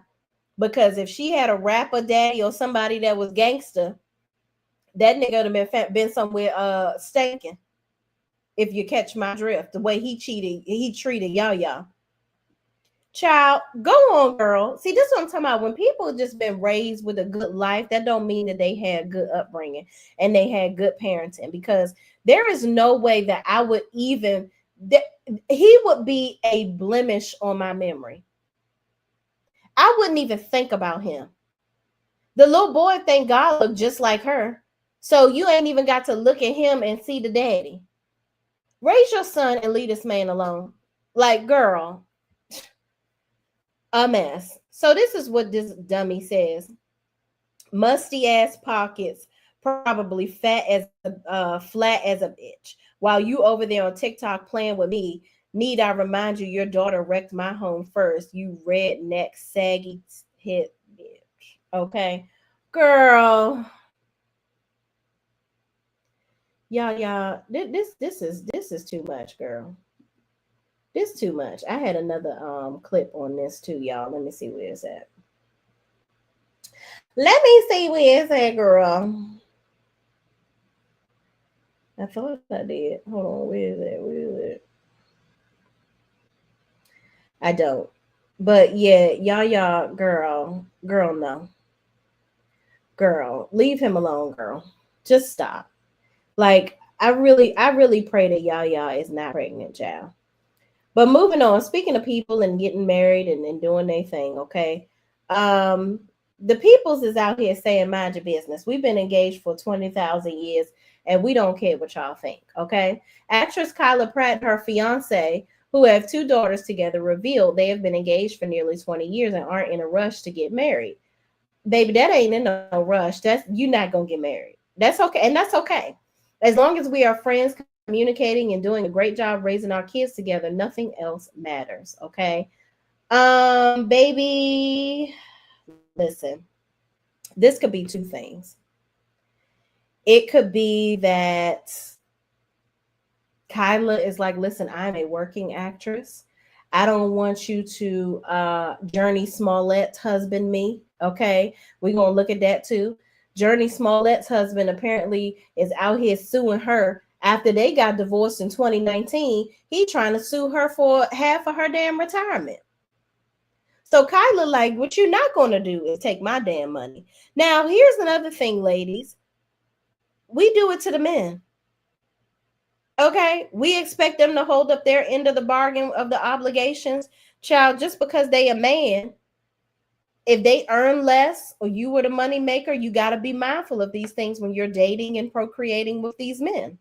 because if she had a rapper daddy or somebody that was gangster, that nigga would have been somewhere stinking. If you catch my drift, the way he treated Yaya. Child, go on, girl. See, this is what I'm talking about. When people just been raised with a good life, that don't mean that they had good upbringing and they had good parenting, because there is no way that I would even, he would be a blemish on my memory. I wouldn't even think about him. The little boy, thank God, looked just like her. So you ain't even got to look at him and see the daddy. Raise your son and leave this man alone. Like, girl, a mess. So this is what this dummy says. musty ass pockets, probably flat as a bitch. While you over there on TikTok playing with me, need I remind you, your daughter wrecked my home first. You redneck saggy hit bitch. Okay, girl. Y'all, this is too much, girl. This too much. I had another clip on this too, y'all. Let me see where it's at. Let me see where it's at, girl. I thought I did. Hold on, where is it? Where is it? I don't. But yeah, y'all, girl, no. Girl, leave him alone, girl. Just stop. Like, I really pray that y'all is not pregnant, child. But moving on, speaking of people and getting married and doing their thing, okay? The peoples is out here saying, mind your business. We've been engaged for 20,000 years and we don't care what y'all think, okay? Actress Kyla Pratt and her fiance, who have 2 daughters together, revealed they have been engaged for nearly 20 years and aren't in a rush to get married. Baby, that ain't in no rush. You're not gonna get married. That's okay, and that's okay. As long as we are friends, communicating and doing a great job raising our kids together, nothing else matters, okay? Baby, listen, this could be 2 things. It could be that Kyla is like, listen, I'm a working actress. I don't want you to Journey Smollett's husband me, okay? We're going to look at that too. Journey Smollett's husband apparently is out here suing her after they got divorced in 2019. He trying to sue her for half of her damn retirement. So Kyla like, what you're not going to do is take my damn money. Now, here's another thing, ladies. We do it to the men. Okay, we expect them to hold up their end of the bargain of the obligations. Child, just because they a man, if they earn less or you were the money maker, you got to be mindful of these things when you're dating and procreating with these men.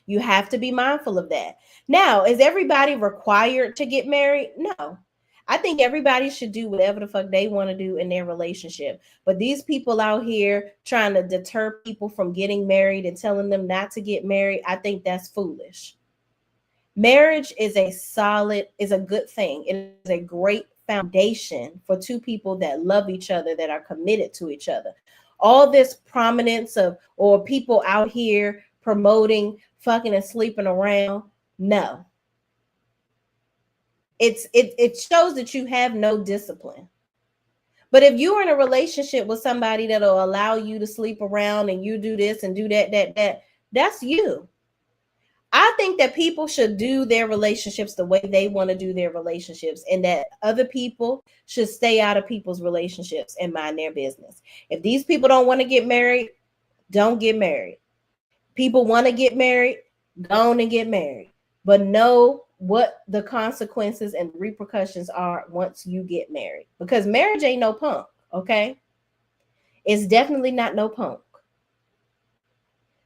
You have to be mindful of that. Now, is everybody required to get married? No. I think everybody should do whatever the fuck they want to do in their relationship. But these people out here trying to deter people from getting married and telling them not to get married, I think that's foolish. Marriage is a good thing. It is a great foundation for 2 people that love each other, that are committed to each other. All this prominence or people out here promoting fucking and sleeping around, no. It shows that you have no discipline. But if you're in a relationship with somebody that'll allow you to sleep around and you do this and do that, that's you. I think that people should do their relationships the way they want to do their relationships, and that other people should stay out of people's relationships and mind their business. If these people don't want to get married, don't get married. People want to get married, go on and get married. But know what the consequences and repercussions are once you get married. Because marriage ain't no punk, okay? It's definitely not no punk.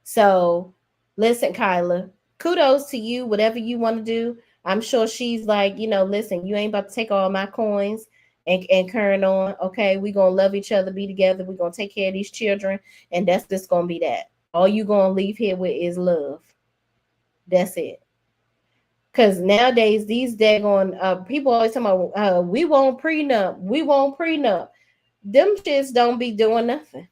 So, listen, Kyla, kudos to you, whatever you want to do. I'm sure she's like, listen, you ain't about to take all my coins and carrying on, okay? We're going to love each other, be together. We're going to take care of these children, and that's just going to be that. All you going to leave here with is love. That's it. Because nowadays, these daggone people always talking about, we won't prenup. We won't prenup. Them shits don't be doing nothing.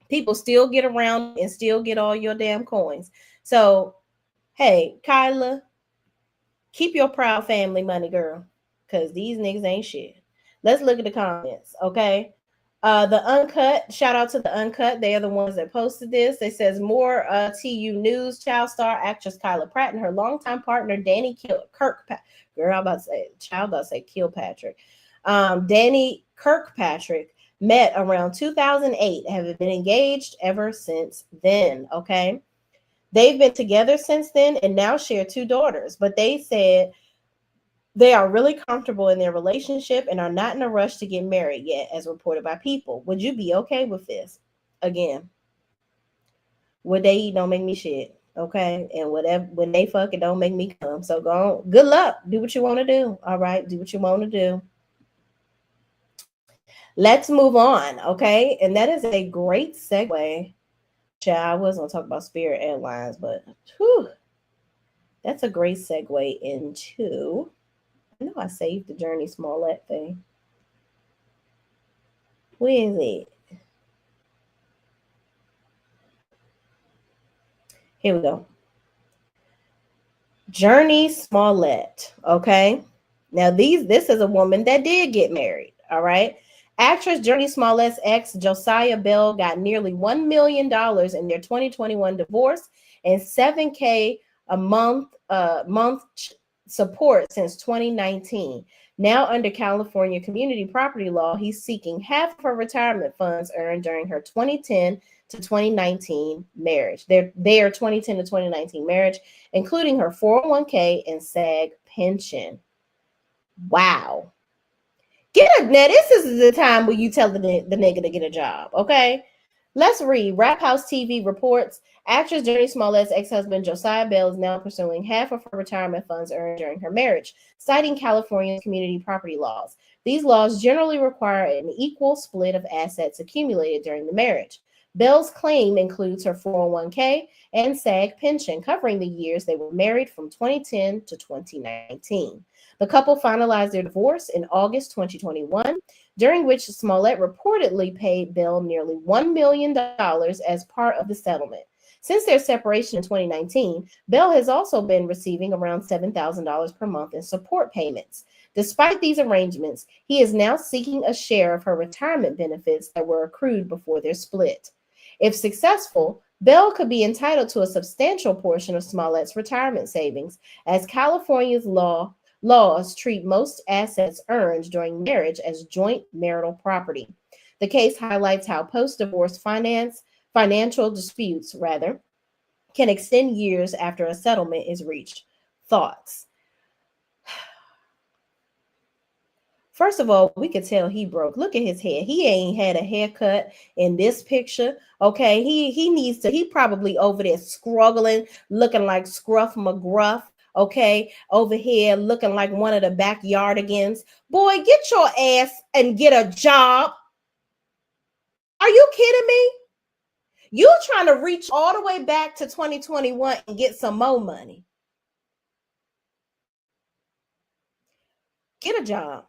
People still get around and still get all your damn coins. So, hey, Kyla, keep your proud family money, girl. Because these niggas ain't shit. Let's look at the comments, okay? The Uncut, shout out to the Uncut. They are the ones that posted this. They says more TU news. Child star actress Kyla Pratt and her longtime partner Danny Kirkpatrick. Girl, I'm about to say Kilpatrick. Danny Kirkpatrick met around 2008. Have been engaged ever since then. Okay, they've been together since then and now share 2 daughters. But they said they are really comfortable in their relationship and are not in a rush to get married yet, as reported by People. Would you be okay with this? Again, what they eat don't make me shit, okay? And whatever, when they fuck, it don't make me come. So go on. Good luck. Do what you want to do. All right, do what you want to do. Let's move on, okay? And that is a great segue. I was gonna talk about Spirit Airlines, but whew, that's a great segue into. I know I saved the Journey Smollett thing. Where is it? Here we go. Journey Smollett. Okay. Now this is a woman that did get married. All right. Actress Journey Smollett's ex Josiah Bell got nearly $1 million in their 2021 divorce and $7K a month support since 2019. Now, under California community property law, he's seeking half of her retirement funds earned during her 2010 to 2019 marriage. Their 2010 to 2019 marriage, including her 401k and SAG pension. Wow. Now this is the time where you tell the nigga to get a job, okay? Let's read. Rap House TV reports actress Journey Smollett's ex-husband Josiah Bell is now pursuing half of her retirement funds earned during her marriage, citing California's community property laws. These laws generally require an equal split of assets accumulated during the marriage. Bell's claim includes her 401k and SAG pension, covering the years they were married from 2010 to 2019. The couple finalized their divorce in August 2021, during which Smollett reportedly paid Bell nearly $1 million as part of the settlement. Since their separation in 2019, Bell has also been receiving around $7,000 per month in support payments. Despite these arrangements, he is now seeking a share of her retirement benefits that were accrued before their split. If successful, Bell could be entitled to a substantial portion of Smollett's retirement savings, as California's laws treat most assets earned during marriage as joint marital property. The case highlights how post-divorce financial disputes can extend years after a settlement is reached. Thoughts? First of all, we could tell he broke. Look at his hair. He ain't had a haircut in this picture. Okay, he probably over there struggling, looking like Scruff McGruff. Okay, over here looking like one of the backyardigans. Boy, get your ass and get a job. Are you kidding me? You trying to reach all the way back to 2021 and get some more money. Get a job.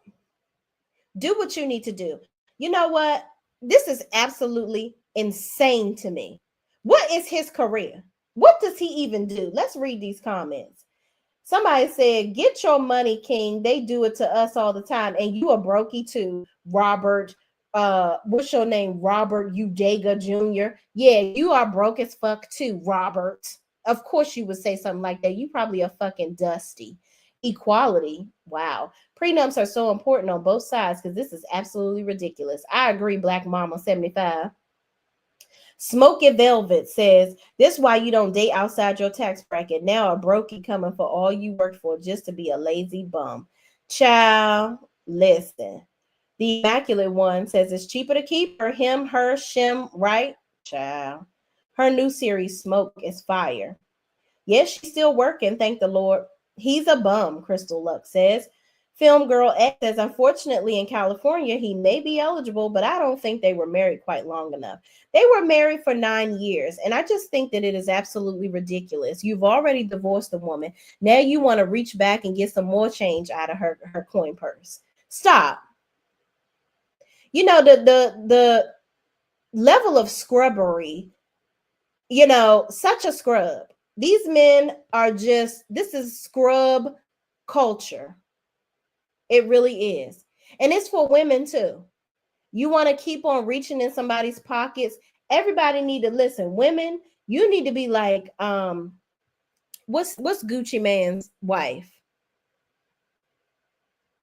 Do what you need to do. You know what? This is absolutely insane to me. What is his career? What does he even do? Let's read these comments. Somebody said, get your money, King. They do it to us all the time. And you a brokey too, Robert. What's your name? Robert Udega Jr. Yeah, you are broke as fuck too, Robert. Of course you would say something like that. You probably a fucking dusty. Equality. Wow. Prenups are so important on both sides because this is absolutely ridiculous. I agree, Black Mama 75. Smoky Velvet says, this is why you don't date outside your tax bracket. Now a brokey coming for all you worked for just to be a lazy bum. Child, listen. The Immaculate One says it's cheaper to keep her, him, her, shim, right? Child. Her new series, Smoke, is fire. Yes, she's still working, thank the Lord. He's a bum, Crystal Luck says. Film Girl X says, unfortunately, in California, he may be eligible, but I don't think they were married quite long enough. They were married for 9 years, and I just think that it is absolutely ridiculous. You've already divorced the woman. Now you want to reach back and get some more change out of her coin purse. Stop. You know, the level of scrubbery, you know, such a scrub. These men are just, this is scrub culture. It really is. And it's for women too. You want to keep on reaching in somebody's pockets. Everybody need to listen. Women, you need to be like, what's Gucci Man's wife?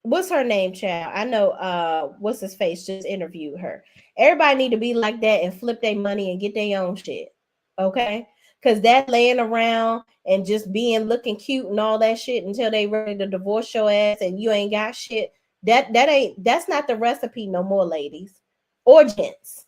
What's her name, child? I know what's his face just interviewed her. Everybody need to be like that and flip their money and get their own shit. Okay? Because that laying around and just looking cute and all that shit until they ready to divorce your ass and you ain't got shit. That's not the recipe no more, ladies or gents.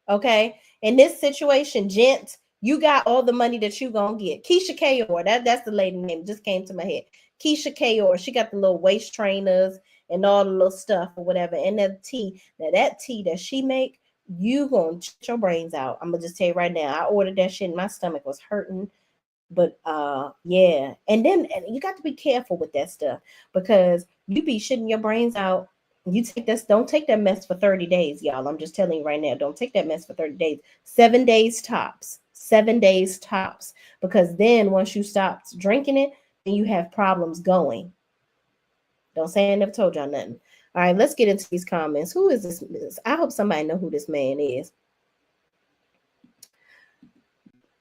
Okay. In this situation, gents, you got all the money that you gonna get. Keisha Kayor, that's the lady name, just came to my head. Keisha Kayor, she got the little waist trainers and all the little stuff or whatever. And that tea that she make, you gonna shut your brains out. I'm gonna just tell you right now. I ordered that shit and my stomach was hurting. But yeah. And you got to be careful with that stuff because you be shitting your brains out. You take this, don't take that mess for 30 days, y'all. I'm just telling you right now, don't take that mess for 30 days. 7 days tops. 7 days tops. Because then once you stop drinking it, then you have problems going. Don't say I never told y'all nothing. All right, let's get into these comments. Who is this? I hope somebody know who this man is.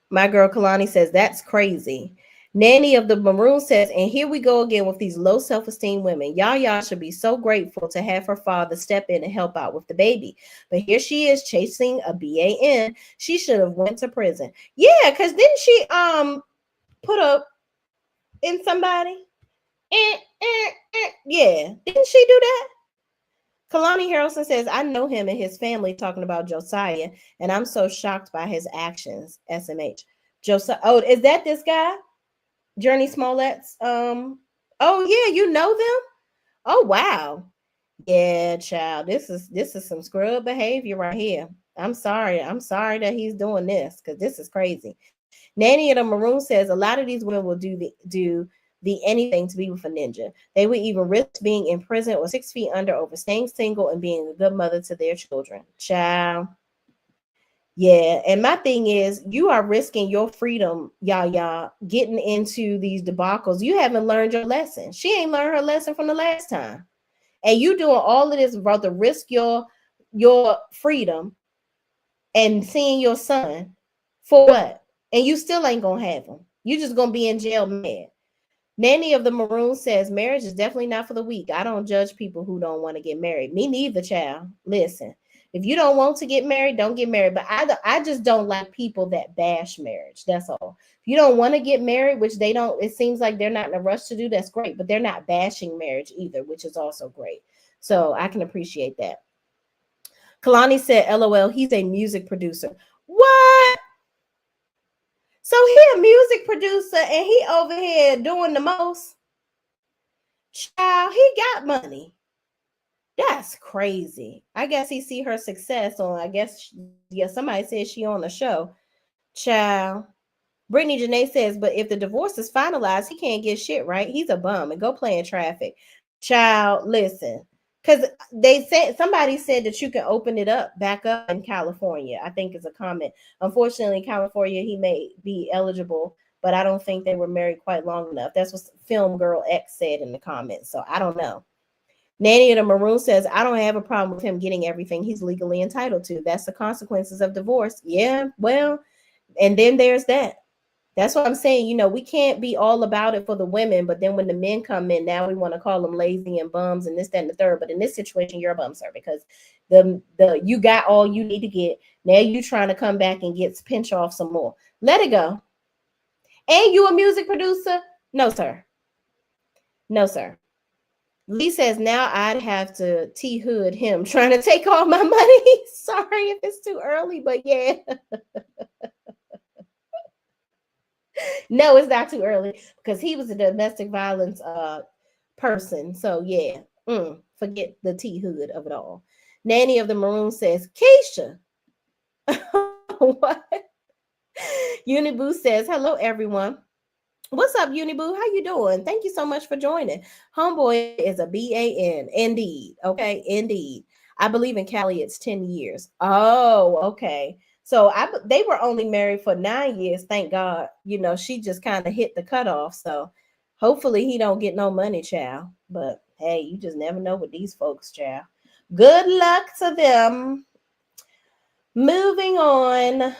My girl Kalani says, that's crazy. Nanny of the Maroon says, and here we go again with these low self-esteem women. Yaya should be so grateful to have her father step in and help out with the baby. But here she is chasing a BAN. She should have went to prison. Yeah, because didn't she put up in somebody? Yeah, didn't she do that? Kalani Harrelson says, I know him and his family talking about Josiah, and I'm so shocked by his actions. SMH. Josiah. Oh, is that this guy? Journey Smollett's. Oh yeah, you know them? Oh wow. Yeah, child. This is some scrub behavior right here. I'm sorry that he's doing this because this is crazy. Nanny of the Maroon says a lot of these women will do the anything to be with a ninja. They would even risk being in prison or 6 feet under over staying single and being a good mother to their children. Child. Yeah, and my thing is, you are risking your freedom, y'all, getting into these debacles. You haven't learned your lesson. She ain't learned her lesson from the last time. And you doing all of this about to risk your freedom and seeing your son for what? And you still ain't gonna have him. You just gonna be in jail mad. Nanny of the Maroon says, marriage is definitely not for the weak. I don't judge people who don't want to get married. Me neither, child. Listen. If you don't want to get married, don't get married. But I just don't like people that bash marriage. That's all. If you don't want to get married, which they don't, it seems like they're not in a rush to do, that's great. But they're not bashing marriage either, which is also great. So I can appreciate that. Kalani said, LOL, he's a music producer. What? So he a music producer and he over here doing the most? Child, he got money. That's crazy. I guess he see her success on, I guess, yeah, somebody said she on the show. Child. Brittany Janae says, but if the divorce is finalized, he can't get shit, right? He's a bum and go play in traffic. Child, listen. Because somebody said that you can open it up back up in California. I think is a comment. Unfortunately, in California, he may be eligible, but I don't think they were married quite long enough. That's what Film Girl X said in the comments. So I don't know. Nanny of the Maroon says, I don't have a problem with him getting everything he's legally entitled to. That's the consequences of divorce. Yeah, well, and then there's that. That's what I'm saying. You know, we can't be all about it for the women, but then when the men come in, now we want to call them lazy and bums and this, that, and the third. But in this situation, you're a bum, sir, because you got all you need to get. Now you trying to come back and get pinch off some more. Let it go. And you a music producer? No, sir. No, sir. Lee says, now I'd have to T-hood him trying to take all my money. Sorry if it's too early, but yeah. No, it's not too early because he was a domestic violence person. So yeah, forget the T-hood of it all. Nanny of the Maroon says, Keisha. What? Uniboo says, hello, everyone. What's up, Uniboo? How you doing? Thank you so much for joining. Homeboy is a BAN. Indeed. Okay, indeed. I believe in Cali, it's 10 years. Oh, okay. So they were only married for 9 years. Thank God. You know, she just kind of hit the cutoff. So hopefully he don't get no money, child. But hey, you just never know with these folks, child. Good luck to them. Moving on.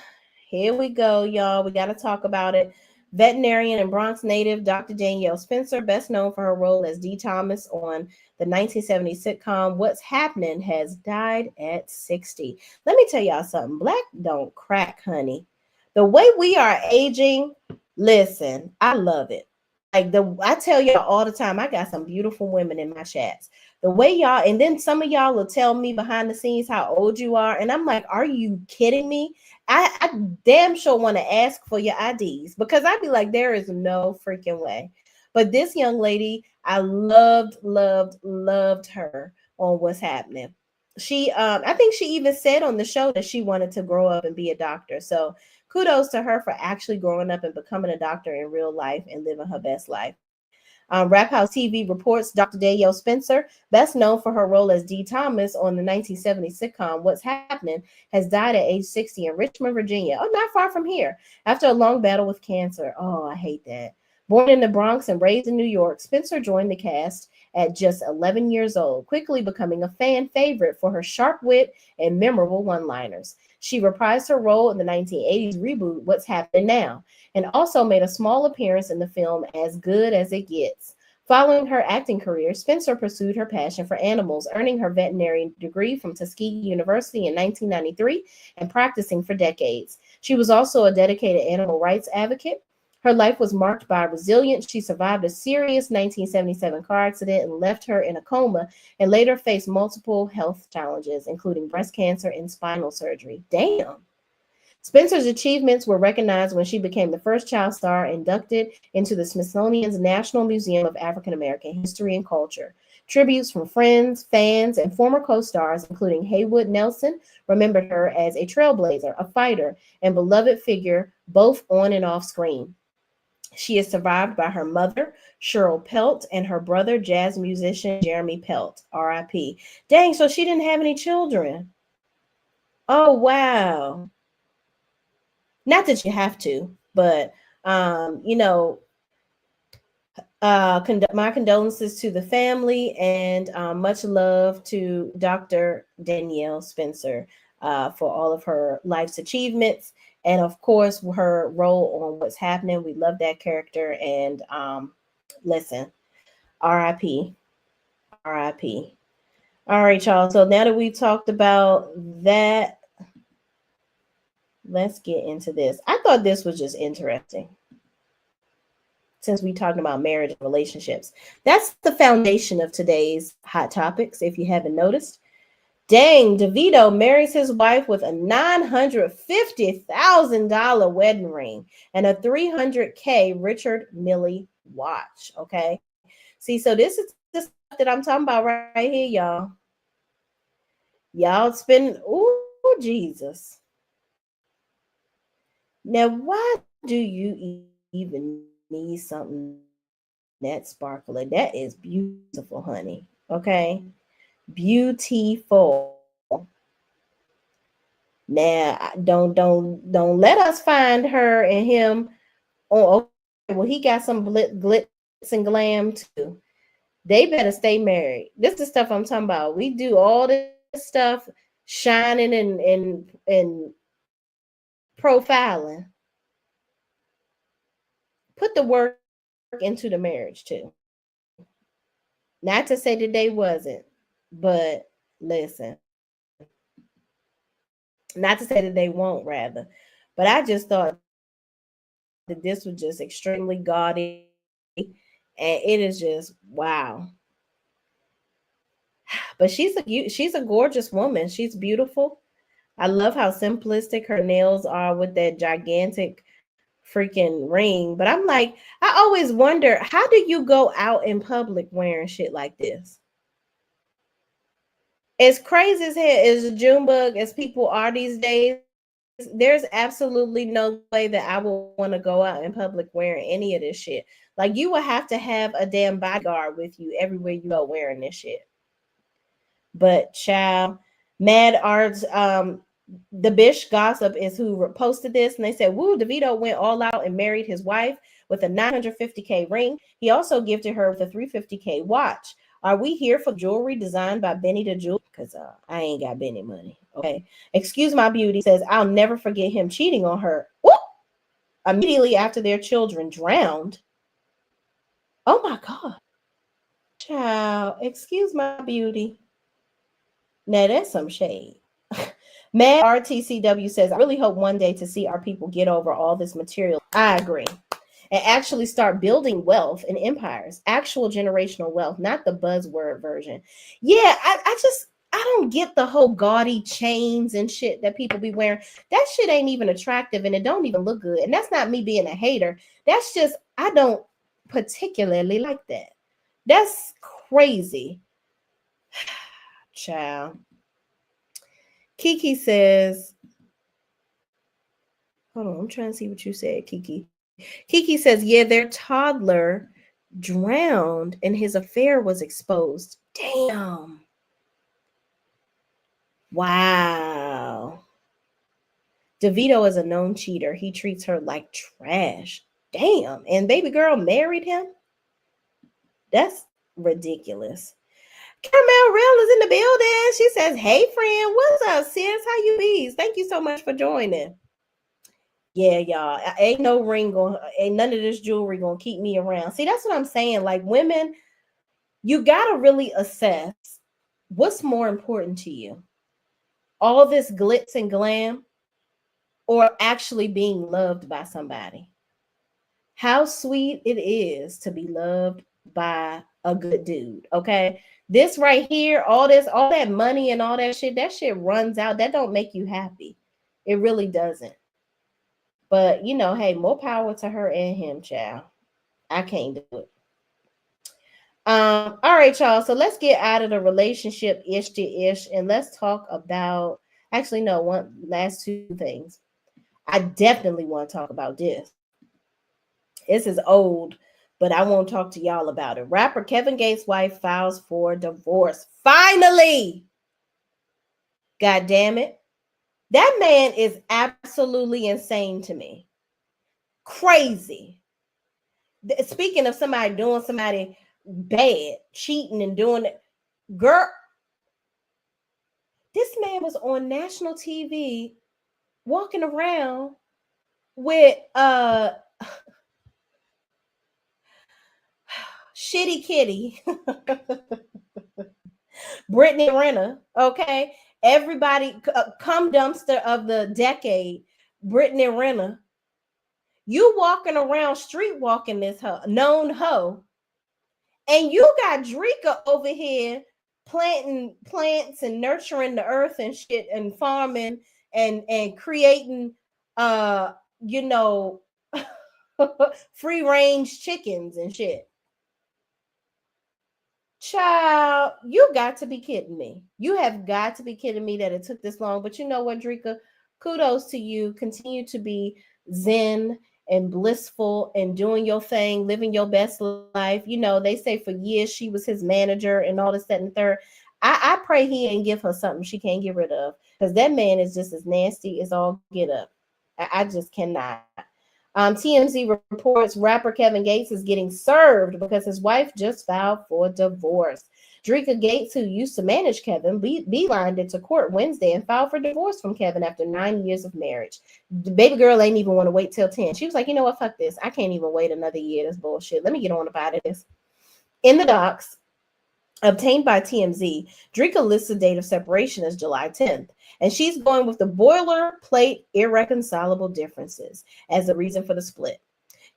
Here we go, y'all. We got to talk about it. Veterinarian and Bronx native Dr. Danielle Spencer, best known for her role as Dee Thomas on the 1970 sitcom What's Happening, has died at 60. Let me tell y'all something. Black don't crack, honey. The way we are aging, listen, I love it. Like I tell y'all all the time, I got some beautiful women in my chats. The way y'all, and then some of y'all will tell me behind the scenes how old you are. And I'm like, are you kidding me? I damn sure want to ask for your IDs because I'd be like, there is no freaking way. But this young lady, I loved her on What's Happening. She I think she even said on the show that she wanted to grow up and be a doctor. So kudos to her for actually growing up and becoming a doctor in real life and living her best life. Rap House TV reports Dr. Danielle Spencer, best known for her role as Dee Thomas on the 1970 sitcom What's Happening, has died at age 60 in Richmond, Virginia. Oh, not far from here. After a long battle with cancer. Oh, I hate that. Born in the Bronx and raised in New York, Spencer joined the cast at just 11 years old, quickly becoming a fan favorite for her sharp wit and memorable one-liners. She reprised her role in the 1980s reboot What's Happening Now, and also made a small appearance in the film As Good as It Gets. Following her acting career, Spencer pursued her passion for animals, earning her veterinary degree from Tuskegee University in 1993 and practicing for decades. She was also a dedicated animal rights advocate. Her life was marked by resilience. She survived a serious 1977 car accident and left her in a coma, and later faced multiple health challenges, including breast cancer and spinal surgery. Damn. Spencer's achievements were recognized when she became the first child star inducted into the Smithsonian's National Museum of African American History and Culture. Tributes from friends, fans, and former co-stars, including Haywood Nelson, remembered her as a trailblazer, a fighter, and beloved figure both on and off screen. She is survived by her mother, Cheryl Pelt, and her brother, jazz musician Jeremy Pelt, R.I.P. Dang, so she didn't have any children. Oh, wow. Not that you have to, but, my condolences to the family, and much love to Dr. Danielle Spencer for all of her life's achievements. And of course, her role on What's Happening. We love that character. And listen, RIP. RIP. All right, y'all. So now that we talked about that, let's get into this. I thought this was just interesting. Since we talking about marriage and relationships. That's the foundation of today's hot topics, if you haven't noticed. Dang, DeVito marries his wife with a $950,000 wedding ring and a $300K Richard Mille watch. Okay. See, so this is the stuff that I'm talking about right here, y'all. Y'all spend, oh, Jesus. Now, why do you even need something that sparkling? That is beautiful, honey. Okay. Beautiful. Now, don't let us find her and him. Oh, okay, well, he got some glitz and glam too. They better stay married. This is the stuff I'm talking about. We do all this stuff, shining and profiling. Put the work into the marriage too. Not to say that they wasn't. But listen, not to say that they won't, rather, but I just thought that this was just extremely gaudy, and it is just wow. But she's a gorgeous woman. She's beautiful. I love how simplistic her nails are with that gigantic freaking ring. But I'm like, I always wonder, how do you go out in public wearing shit like this? As crazy as hell as a Junebug as people are these days, there's absolutely no way that I will want to go out in public wearing any of this shit. Like, you will have to have a damn bodyguard with you everywhere you go wearing this shit. But child, Mad Arts, the Bish Gossip is who posted this, and they said, woo, DeVito went all out and married his wife with a $950K ring. He also gifted her with a $350K watch. Are we here for jewelry designed by Benny the Jeweler? Because I ain't got Benny money. Okay. Excuse My Beauty says, I'll never forget him cheating on her. Woo! Immediately after their children drowned. Oh my God. Child, Excuse My Beauty. Now that's some shade. Mad RTCW says, I really hope one day to see our people get over all this material. I agree. And actually start building wealth and empires, actual generational wealth, not the buzzword version. Yeah, I don't get the whole gaudy chains and shit that people be wearing. That shit ain't even attractive and it don't even look good. And that's not me being a hater. That's just, I don't particularly like that. That's crazy. Child. Kiki says, hold on, I'm trying to see what you said, Kiki. Kiki says, yeah, their toddler drowned and his affair was exposed. Damn. Wow. DeVito is a known cheater. He treats her like trash. Damn. And baby girl married him? That's ridiculous. Caramel Real is in the building. She says, hey, friend. What's up, sis? How you be? Thank you so much for joining. Yeah, y'all. Ain't no ring going, ain't none of this jewelry gonna keep me around. See, that's what I'm saying. Like, women, you gotta really assess what's more important to you. All this glitz and glam, or actually being loved by somebody. How sweet it is to be loved by a good dude, okay? This right here, all that money and all that shit runs out. That don't make you happy. It really doesn't. But, you know, hey, more power to her and him, child. I can't do it. All right, y'all. So let's get out of the relationship ish to ish and let's talk about, actually, no, one last two things. I definitely want to talk about this. This is old, but I won't talk to y'all about it. Rapper Kevin Gates' wife files for divorce. Finally! God damn it. That man is absolutely insane to me. Crazy. Speaking of somebody doing somebody bad, cheating and doing it. Girl, this man was on national TV walking around with shitty kitty Brittany Renner, okay? Everybody come dumpster of the decade, Brittany Renner. You walking around street walking this known hoe, and you got Drika over here planting plants and nurturing the earth and shit and farming and creating you know free range chickens and shit. Child, you got to be kidding me. You have got to be kidding me that it took this long. But you know what, Drika? Kudos to you. Continue to be zen and blissful and doing your thing, living your best life. You know, they say for years she was his manager and all this, that, and the third. I pray he ain't give her something she can't get rid of, because that man is just as nasty as all get up. I just cannot. TMZ reports rapper Kevin Gates is getting served because his wife just filed for divorce. Drika Gates, who used to manage Kevin, beelined into court Wednesday and filed for divorce from Kevin after 9 years of marriage. The baby girl ain't even want to wait till 10. She was like, you know what, fuck this. I can't even wait another year. That's bullshit. Let me get on about this. In the docs obtained by TMZ, Drika lists the date of separation as July 10th. And she's going with the boilerplate irreconcilable differences as the reason for the split.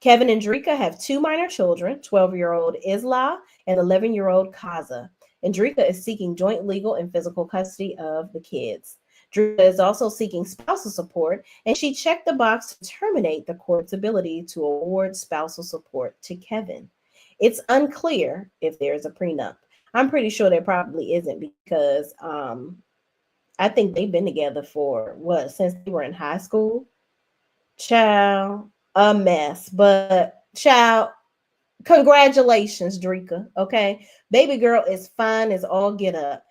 Kevin and Drika have two minor children, 12-year-old Isla and 11-year-old Kaza. And Drika is seeking joint legal and physical custody of the kids. Drika is also seeking spousal support, and she checked the box to terminate the court's ability to award spousal support to Kevin. It's unclear if there's a prenup. I'm pretty sure there probably isn't, because I think they've been together for since they were in high school. Child, a mess. But child, congratulations, Drika. Okay. Baby girl is fine as all get up.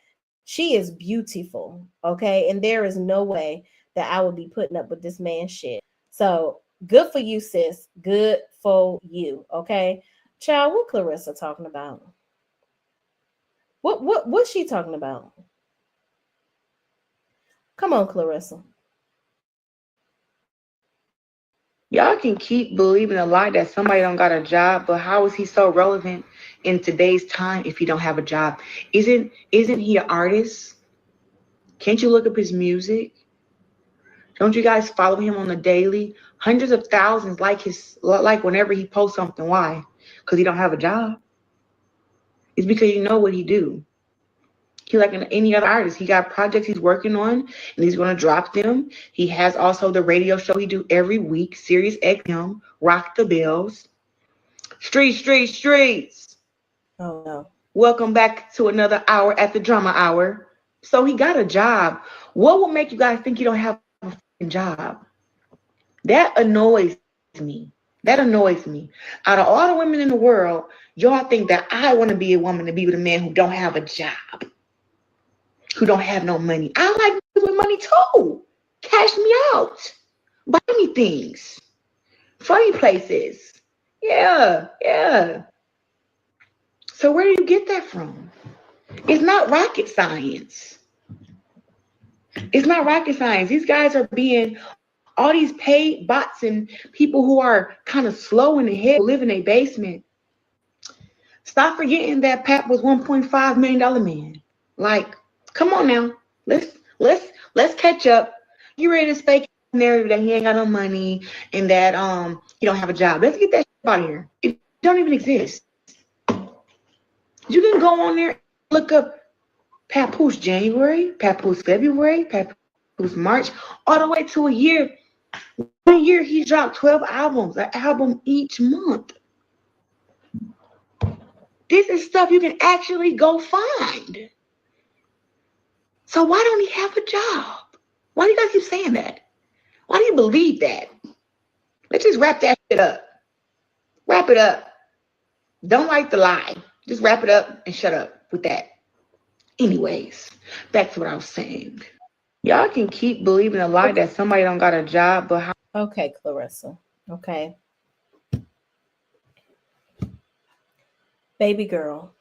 She is beautiful. Okay. And there is no way that I would be putting up with this man's shit. So good for you, sis. Good for you. Okay. Child, what Clarissa talking about? What's she talking about? Come on, Clarissa. Y'all can keep believing a lie that somebody don't got a job, but how is he so relevant in today's time if he don't have a job? Isn't he an artist? Can't you look up his music? Don't you guys follow him on the daily? Hundreds of thousands like whenever he posts something. Why? Because he don't have a job. It's because you know what he do. He like any other artist. He got projects he's working on, and he's going to drop them. He has also the radio show he do every week, Sirius XM, Rock the Bells. Streets. Oh no. Welcome back to another hour at the Drama Hour. So he got a job. What will make you guys think you don't have a job? That annoys me. Out of all the women in the world, y'all think that I want to be a woman to be with a man who don't have a job, who don't have no money. I like with money too. Cash me out. Buy me things. Funny places. Yeah. So where do you get that from? It's not rocket science. These guys are being all these paid bots and people who are kind of slow in the head, who live in a basement. Stop forgetting that Pat was $1.5 million man. Like, come on now. Let's catch up. You ready to fake narrative that he ain't got no money and that he don't have a job. Let's get that shit out of here. It don't even exist. You can go on there and look up Papoose January, Papoose February, Papoose March, all the way to a year. 1 year he dropped 12 albums, an album each month. This is stuff you can actually go find. So why don't he have a job? Why do you guys keep saying that? Why do you believe that? Let's just wrap that shit up. Wrap it up. Don't like the lie. Just wrap it up and shut up with that. Anyways, back to what I was saying. Y'all can keep believing a lie that somebody don't got a job, but how? Okay, Clarissa. Okay. Baby girl,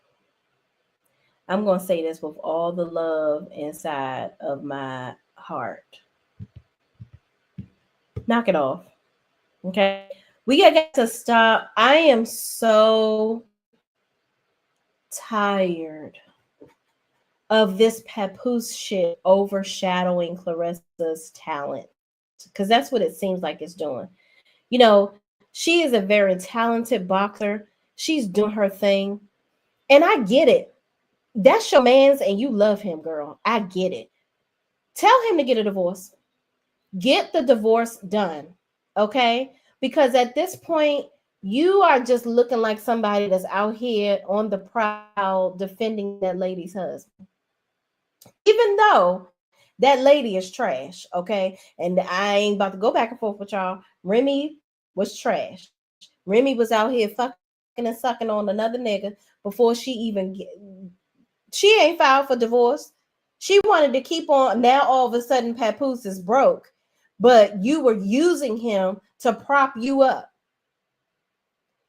I'm going to say this with all the love inside of my heart. Knock it off. Okay? We got to stop. I am so tired of this Papoose shit overshadowing Clarissa's talent, because that's what it seems like it's doing. You know, she is a very talented boxer. She's doing her thing. And I get it. That's your man's and you love him, girl. I get it. Tell him to get a divorce. Get the divorce done. Okay? Because at this point, you are just looking like somebody that's out here on the prowl defending that lady's husband. Even though that lady is trash, okay? And I ain't about to go back and forth with y'all. Remy was trash. Remy was out here fucking and sucking on another nigga before she ain't filed for divorce. She wanted to keep on. Now all of a sudden Papoose is broke, but you were using him to prop you up.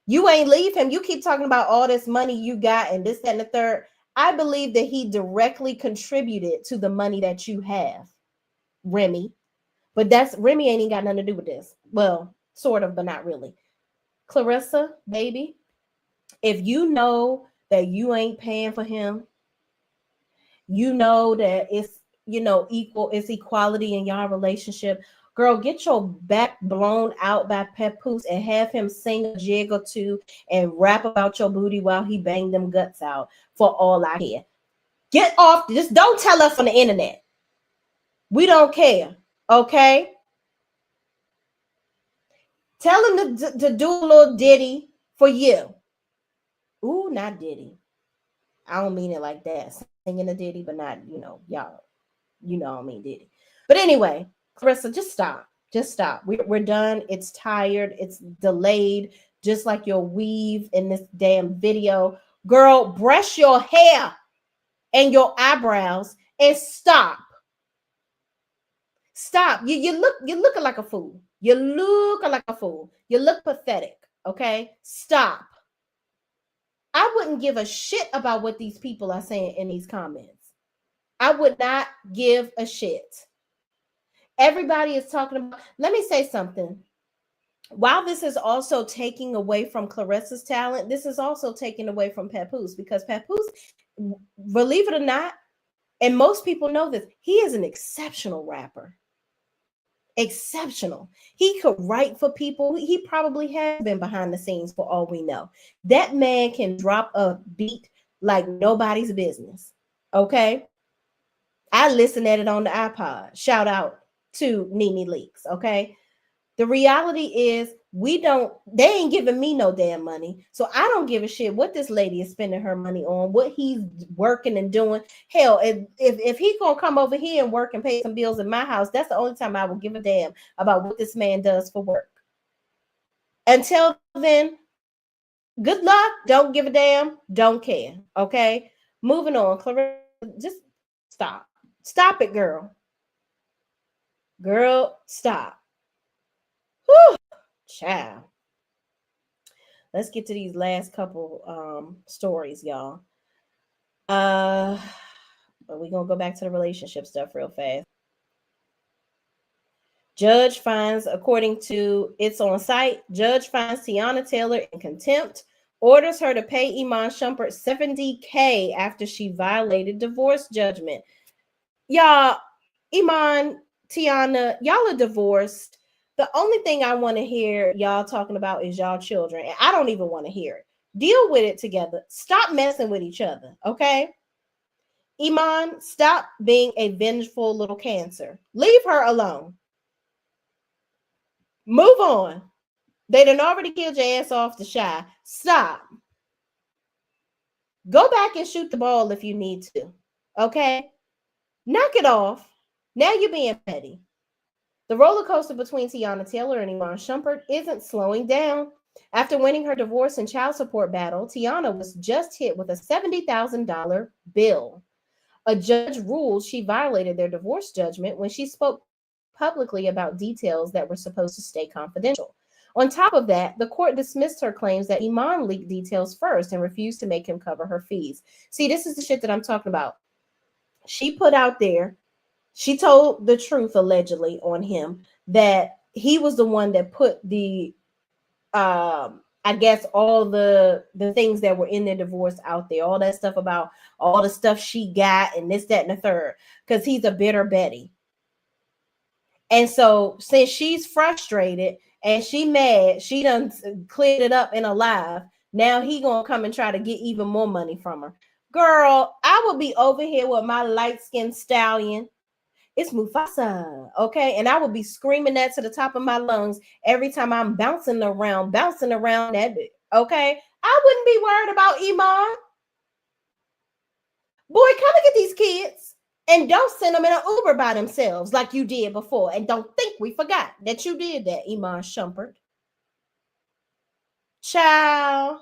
You ain't leave him. You keep talking about all this money you got and this, that, and the third. I believe that he directly contributed to the money that you have, Remy. But Remy ain't even got nothing to do with this. Well, sort of, but not really. Clarissa, baby, if you know that you ain't paying for him, you know that it's, it's equality in y'all relationship. Girl, get your back blown out by Papoose and have him sing a jig or two and rap about your booty while he banged them guts out for all I care. Get off. Just don't tell us on the internet. We don't care. Okay? Tell him to do a little ditty for you. Ooh, not ditty. I don't mean it like that. Singing a ditty, but not, y'all. I don't mean ditty. But anyway, Clarissa, just stop. Just stop. We're done. It's tired. It's delayed. Just like your weave in this damn video. Girl, brush your hair and your eyebrows and stop. Stop. You're looking like a fool. You're looking like a fool. You look pathetic. Okay? Stop. I wouldn't give a shit about what these people are saying in these comments. I would not give a shit. Everybody is talking about, let me say something. While this is also taking away from Clarissa's talent, this is also taking away from Papoose, because Papoose, believe it or not, and most people know this, he is an exceptional rapper. Exceptional. He could write for people. He probably has been behind the scenes for all we know. That man can drop a beat like nobody's business. Okay? I listen at it on the iPod. Shout out to Nene Leaks. Okay? The reality is they ain't giving me no damn money. So I don't give a shit what this lady is spending her money on, what he's working and doing. Hell, if he gonna come over here and work and pay some bills in my house, that's the only time I will give a damn about what this man does for work. Until then, good luck. Don't give a damn. Don't care. Okay. Moving on. Clarissa, just stop. Stop it, girl. Girl, stop. Whew. Child. Let's get to these last couple stories, y'all. But we're gonna go back to the relationship stuff real fast. Judge finds, according to It's On Site, judge finds Tiana Taylor in contempt, orders her to pay Iman Shumpert $70,000 after she violated divorce judgment. Y'all, Iman, Tiana, y'all are divorced. The only thing I want to hear y'all talking about is y'all children, and I don't even want to hear it. Deal with it together. Stop messing with each other, okay? Iman, stop being a vengeful little cancer. Leave her alone. Move on. They done already killed your ass off to Shay. Stop. Go back and shoot the ball if you need to. Okay? Knock it off. Now you're being petty. The roller coaster between Tiana Taylor and Iman Shumpert isn't slowing down. After winning her divorce and child support battle, Tiana was just hit with a $70,000 bill. A judge ruled she violated their divorce judgment when she spoke publicly about details that were supposed to stay confidential. On top of that, the court dismissed her claims that Iman leaked details first and refused to make him cover her fees. See, this is the shit that I'm talking about. She put out there, she told the truth allegedly on him that he was the one that put the, I guess all the things that were in their divorce out there, all that stuff about all the stuff she got and this, that, and the third, because he's a bitter Betty. And so since she's frustrated and she mad, she done cleared it up in a live. Now he gonna come and try to get even more money from her. Girl, I would be over here with my light-skinned stallion. It's Mufasa, okay? And I would be screaming that to the top of my lungs every time I'm bouncing around that bit, okay? I wouldn't be worried about Iman. Boy, come and get these kids. And don't send them in an Uber by themselves like you did before. And don't think we forgot that you did that, Iman Shumpert. Child.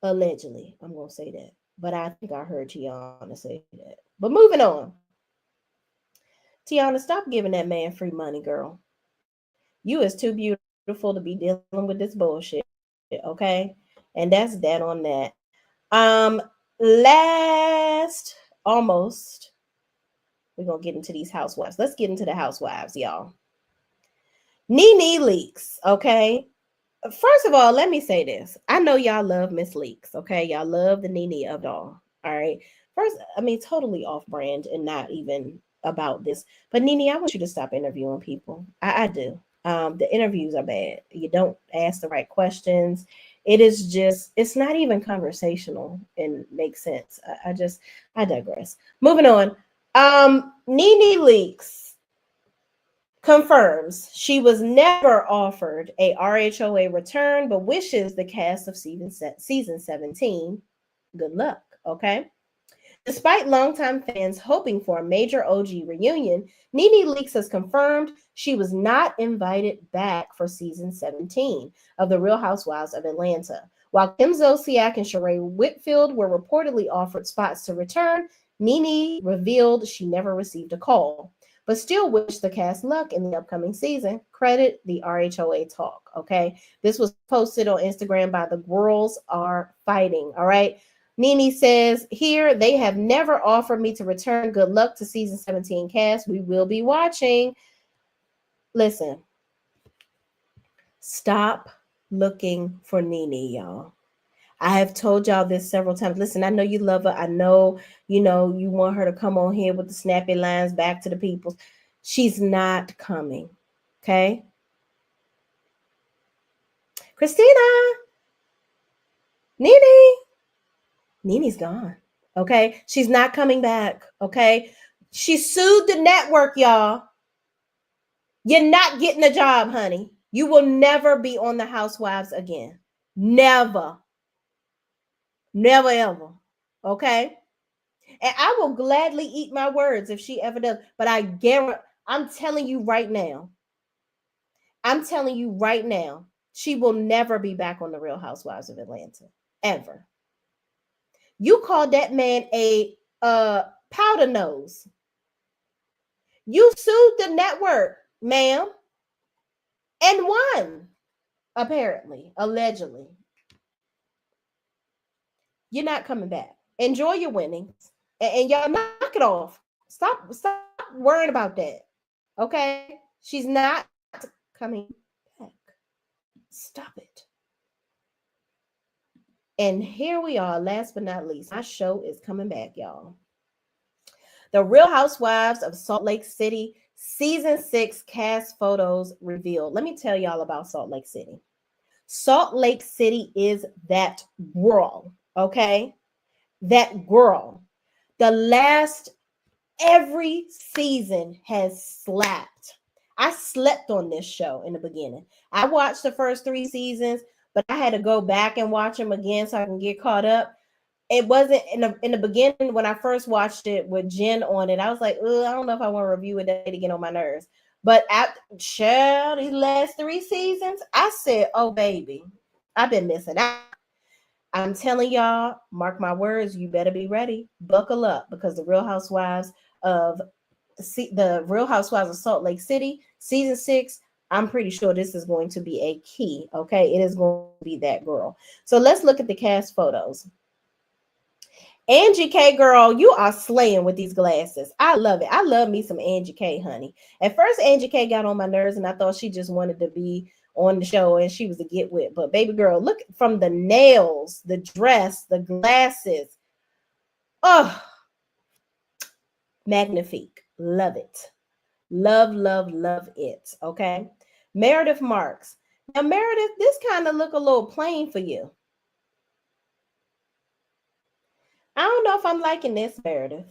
Allegedly. I'm going to say that. But I think I heard Tiana say that. But moving on. Tiana, stop giving that man free money, girl. You is too beautiful to be dealing with this bullshit. Okay? And that's that on that. Almost. We're going to get into these housewives. Let's get into the housewives, y'all. Nene Leaks, okay? First of all, let me say this. I know y'all love Miss Leaks, okay? Y'all love the Nene of it all right? First, I mean, totally off-brand and not even about this. But Nene, I want you to stop interviewing people. I do. The interviews are bad. You don't ask the right questions. It is just, it's not even conversational and makes sense. I digress. Moving on. Nene Leaks confirms she was never offered a RHOA return, but wishes the cast of season 17 good luck, okay? Despite longtime fans hoping for a major OG reunion, Nene Leaks has confirmed she was not invited back for season 17 of The Real Housewives of Atlanta. While Kim Zolciak and Sheree Whitfield were reportedly offered spots to return, Nene revealed she never received a call, but still wished the cast luck in the upcoming season. Credit the RHOA talk, okay? This was posted on Instagram by The Girls Are Fighting, all right? Nene says, here, they have never offered me to return. Good luck to season 17 cast. We will be watching. Listen, stop looking for Nene, y'all. I have told y'all this several times. Listen, I know you love her. I know, you want her to come on here with the snappy lines back to the people. She's not coming, okay? Christina, Nene's gone, okay? She's not coming back, okay? She sued the network, y'all. You're not getting a job, honey. You will never be on the Housewives again. Never. Never ever. Okay? And I will gladly eat my words if she ever does. But I guarantee, I'm telling you right now. I'm telling you right now, she will never be back on the Real Housewives of Atlanta. Ever. You called that man a powder nose. You sued the network, ma'am, and won, apparently, allegedly. You're not coming back. Enjoy your winnings, and y'all knock it off. Stop worrying about that. Okay, she's not coming back. Stop it. And here we are. Last but not least, my show is coming back, y'all. The Real Housewives of Salt Lake City, season 6 cast photos revealed. Let me tell y'all about Salt Lake City. Salt Lake City is that girl, okay? That girl. Every season has slapped. I slept on this show in the beginning. I watched the first 3 seasons, but I had to go back and watch them again so I can get caught up. It wasn't in the beginning when I first watched it with Jen on it. I was like, I don't know if I want to review it to get on my nerves. But after these last 3 seasons, I said, oh, baby, I've been missing out. I'm telling y'all, mark my words, you better be ready. Buckle up, because the Real Housewives of Salt Lake City, season 6, I'm pretty sure this is going to be a key. Okay, it is going to be that girl. So let's look at the cast photos. Angie K, girl, you are slaying with these glasses. I love it. I love me some Angie K, honey. At first, Angie K got on my nerves, and I thought she just wanted to be on the show and she was a get with. But baby girl, look, from the nails, the dress, the glasses. Oh, magnifique. Love it. Love, love, love it. Okay. Meredith Marks. Now, Meredith, this kind of look a little plain for you. I don't know if I'm liking this, Meredith.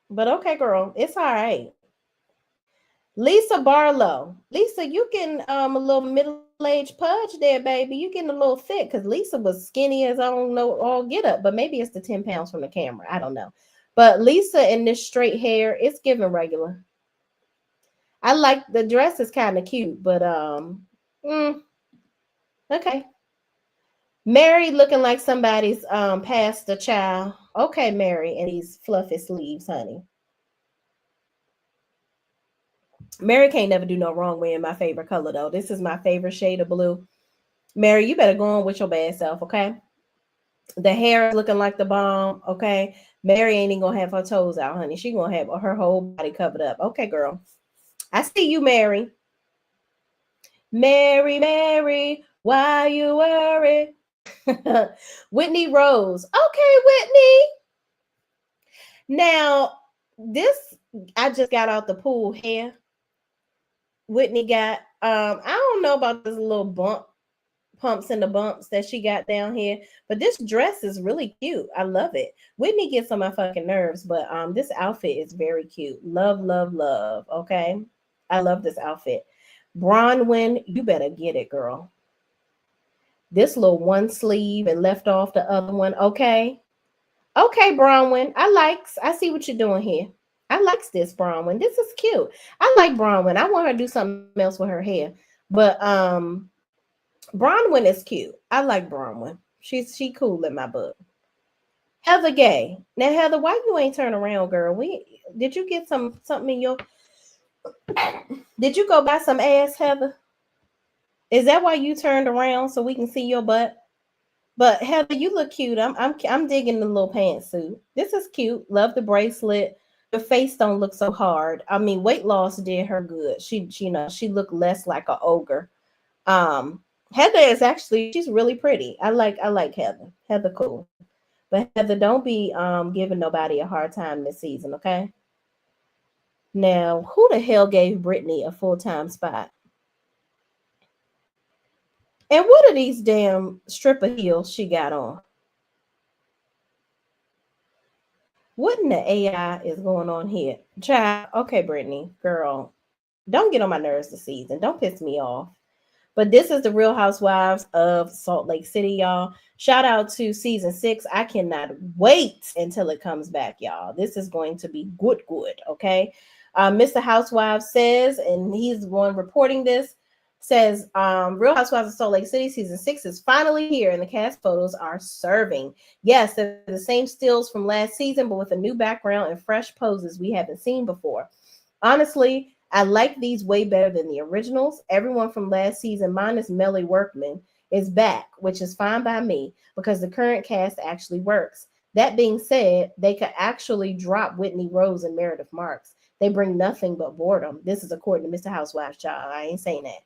But okay, girl, it's all right. Lisa Barlow. Lisa, you getting a little middle-aged pudge there, baby. You getting a little thick, because Lisa was skinny as I don't know all get up, but maybe it's the 10 pounds from the camera. I don't know. But Lisa in this straight hair, it's giving regular. I like the dress is kind of cute, but okay. Mary looking like somebody's past a child. Okay, Mary, and these fluffy sleeves, honey. Mary can't never do no wrong wearing my favorite color, though. This is my favorite shade of blue. Mary, you better go on with your bad self, okay? The hair is looking like the bomb, okay? Mary ain't even gonna have her toes out, honey. She gonna have her whole body covered up. Okay, girl. I see you, Mary. Mary, Mary, why you worried? Whitney Rose. Okay, Whitney. Now, I just got out the pool hair. Whitney got, I don't know about this little pumps and the bumps that she got down here, but this dress is really cute. I love it. Whitney gets on my fucking nerves, but this outfit is very cute. Love, love, love. Okay. I love this outfit. Bronwyn, you better get it, girl. This little one sleeve and left off the other one. Okay. Okay, Bronwyn. I see what you're doing here. I like this, Bronwyn. This is cute. I like Bronwyn. I want her to do something else with her hair. But Bronwyn is cute. I like Bronwyn. She cool in my book. Heather Gay. Now, Heather, why you ain't turn around, girl? Did you get something in your... Did you go buy some ass, Heather? Is that why you turned around, so we can see your butt? But Heather, you look cute. I'm digging the little pantsuit. This is cute. Love the bracelet. The face don't look so hard. I mean, weight loss did her good. She looked less like an ogre. Heather is she's really pretty. I like Heather. Heather cool. But Heather, don't be giving nobody a hard time this season, okay? Now, who the hell gave Brittany a full-time spot? And what are these damn stripper heels she got on? What in the AI is going on here? Child, okay, Brittany, girl, Don't get on my nerves this season. Don't piss me off. But this is the Real Housewives of Salt Lake City, y'all. Shout out to season 6. I cannot wait until it comes back, y'all. This is going to be good, okay? Mr. Housewives says, and he's the one reporting this, says Real Housewives of Salt Lake City season 6 is finally here, and the cast photos are serving. Yes, they're the same stills from last season, but with a new background and fresh poses we haven't seen before. Honestly, I like these way better than the originals. Everyone from last season, minus Melly Workman, is back, which is fine by me because the current cast actually works. That being said, they could actually drop Whitney Rose and Meredith Marks. They bring nothing but boredom. This is according to Mr. Housewives, child. I ain't saying that.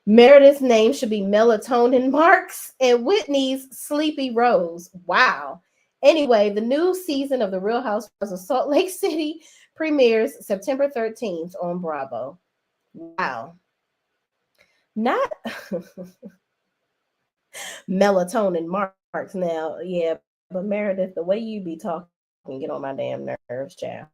Meredith's name should be Melatonin Marks and Whitney's Sleepy Rose. Wow. Anyway, the new season of The Real Housewives of Salt Lake City premieres September 13th on Bravo. Wow. Not Melatonin Marks now. Yeah, but Meredith, the way you be talking get on my damn nerves, child.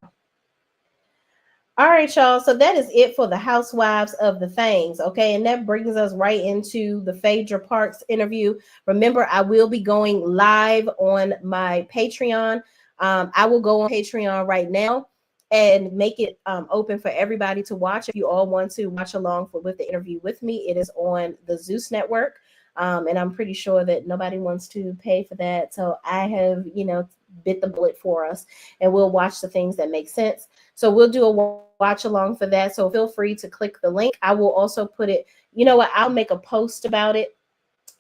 All right, y'all. So that is it for the Housewives of the Fangs. Okay. And that brings us right into the Phaedra Parks interview. Remember, I will be going live on my Patreon. I will go on Patreon right now and make it open for everybody to watch. If you all want to watch along with the interview with me, it is on the Zeus Network. And I'm pretty sure that nobody wants to pay for that. So I have, bit the bullet for us, and we'll watch the things that make sense. So we'll do a watch along for that. So feel free to click the link. I will also put it, I'll make a post about it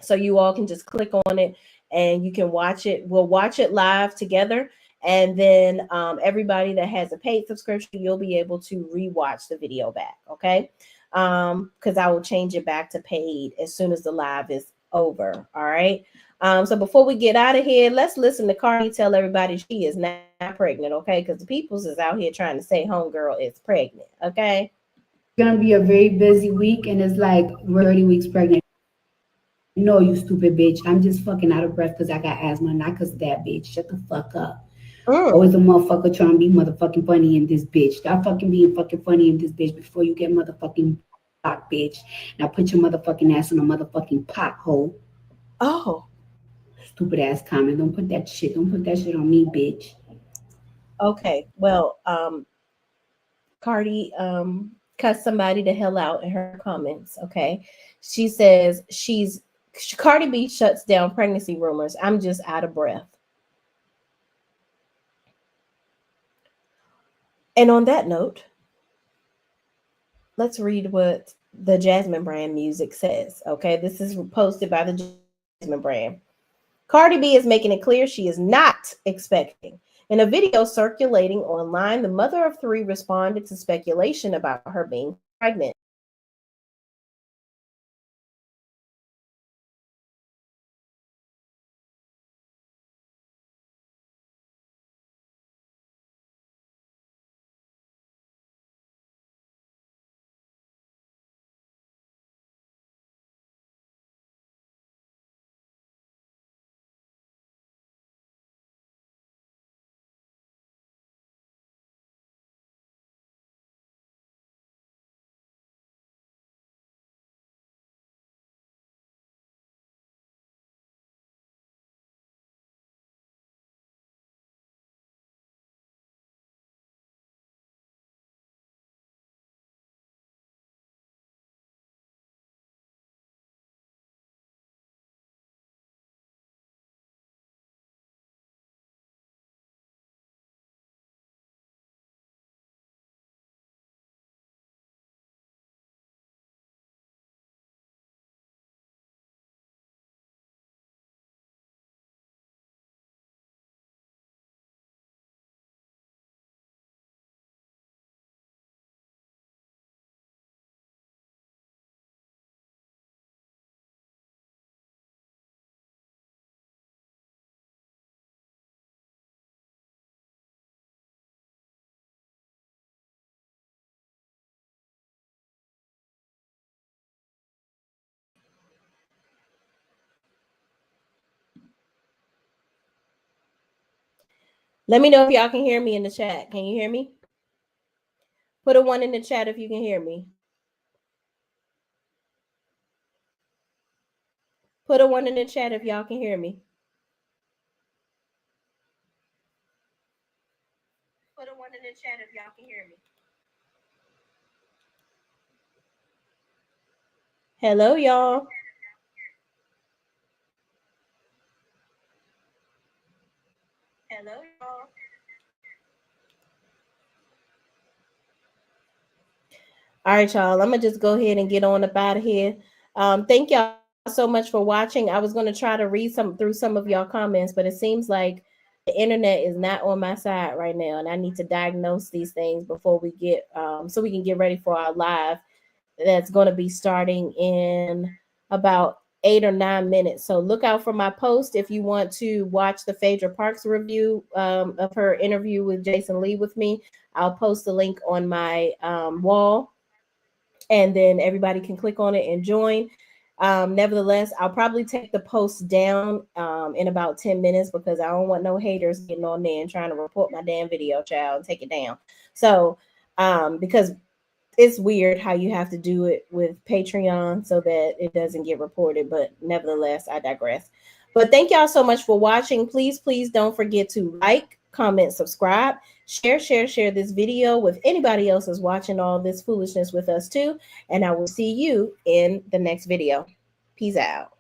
so you all can just click on it and you can watch it. We'll watch it live together. And then everybody that has a paid subscription, you'll be able to rewatch the video back. Okay. Because I will change it back to paid as soon as the live is over. All right. So before we get out of here, let's listen to Cardi tell everybody she is not pregnant, okay? Because the peoples is out here trying to say homegirl is pregnant, okay? It's gonna be a very busy week, and it's like we're 30 weeks pregnant. No, you stupid bitch. I'm just fucking out of breath because I got asthma, not because of that bitch. Shut the fuck up. Always a motherfucker trying to be motherfucking funny in this bitch. Stop fucking being fucking funny in this bitch before you get motherfucking blocked, bitch. Now put your motherfucking ass in a motherfucking pothole. Oh. Stupid ass comment. Don't put that shit on me, bitch. Okay. Well, Cardi cussed somebody the hell out in her comments, okay? She says Cardi B shuts down pregnancy rumors. I'm just out of breath. And on that note, let's read what the Jasmine brand music says, okay? This is posted by the Jasmine brand. Cardi B is making it clear she is not expecting. In a video circulating online, the mother of 3 responded to speculation about her being pregnant. Let me know if y'all can hear me in the chat. Can you hear me? Put a 1 in the chat if you can hear me. Put a one in the chat if y'all can hear me. Put a one in the chat if y'all can hear me. Hello, y'all. Hello, y'all. All right, y'all. I'm gonna just go ahead and get on up out of here. Thank y'all so much for watching. I was gonna try to read through some of y'all comments, but it seems like the internet is not on my side right now, and I need to diagnose these things before we get so we can get ready for our live that's going to be starting in about 8 or 9 minutes. So look out for my post if you want to watch the Phaedra Parks review of her interview with Jason Lee with me. I'll post the link on my wall, and then everybody can click on it and join. Nevertheless, I'll probably take the post down in about 10 minutes because I don't want no haters getting on there and trying to report my damn video, child, and take it down. So because it's weird how you have to do it with Patreon so that it doesn't get reported, but nevertheless, I digress. But thank y'all so much for watching. Please don't forget to like, comment, subscribe, share this video with anybody else that's watching all this foolishness with us too. And I will see you in the next video. Peace out.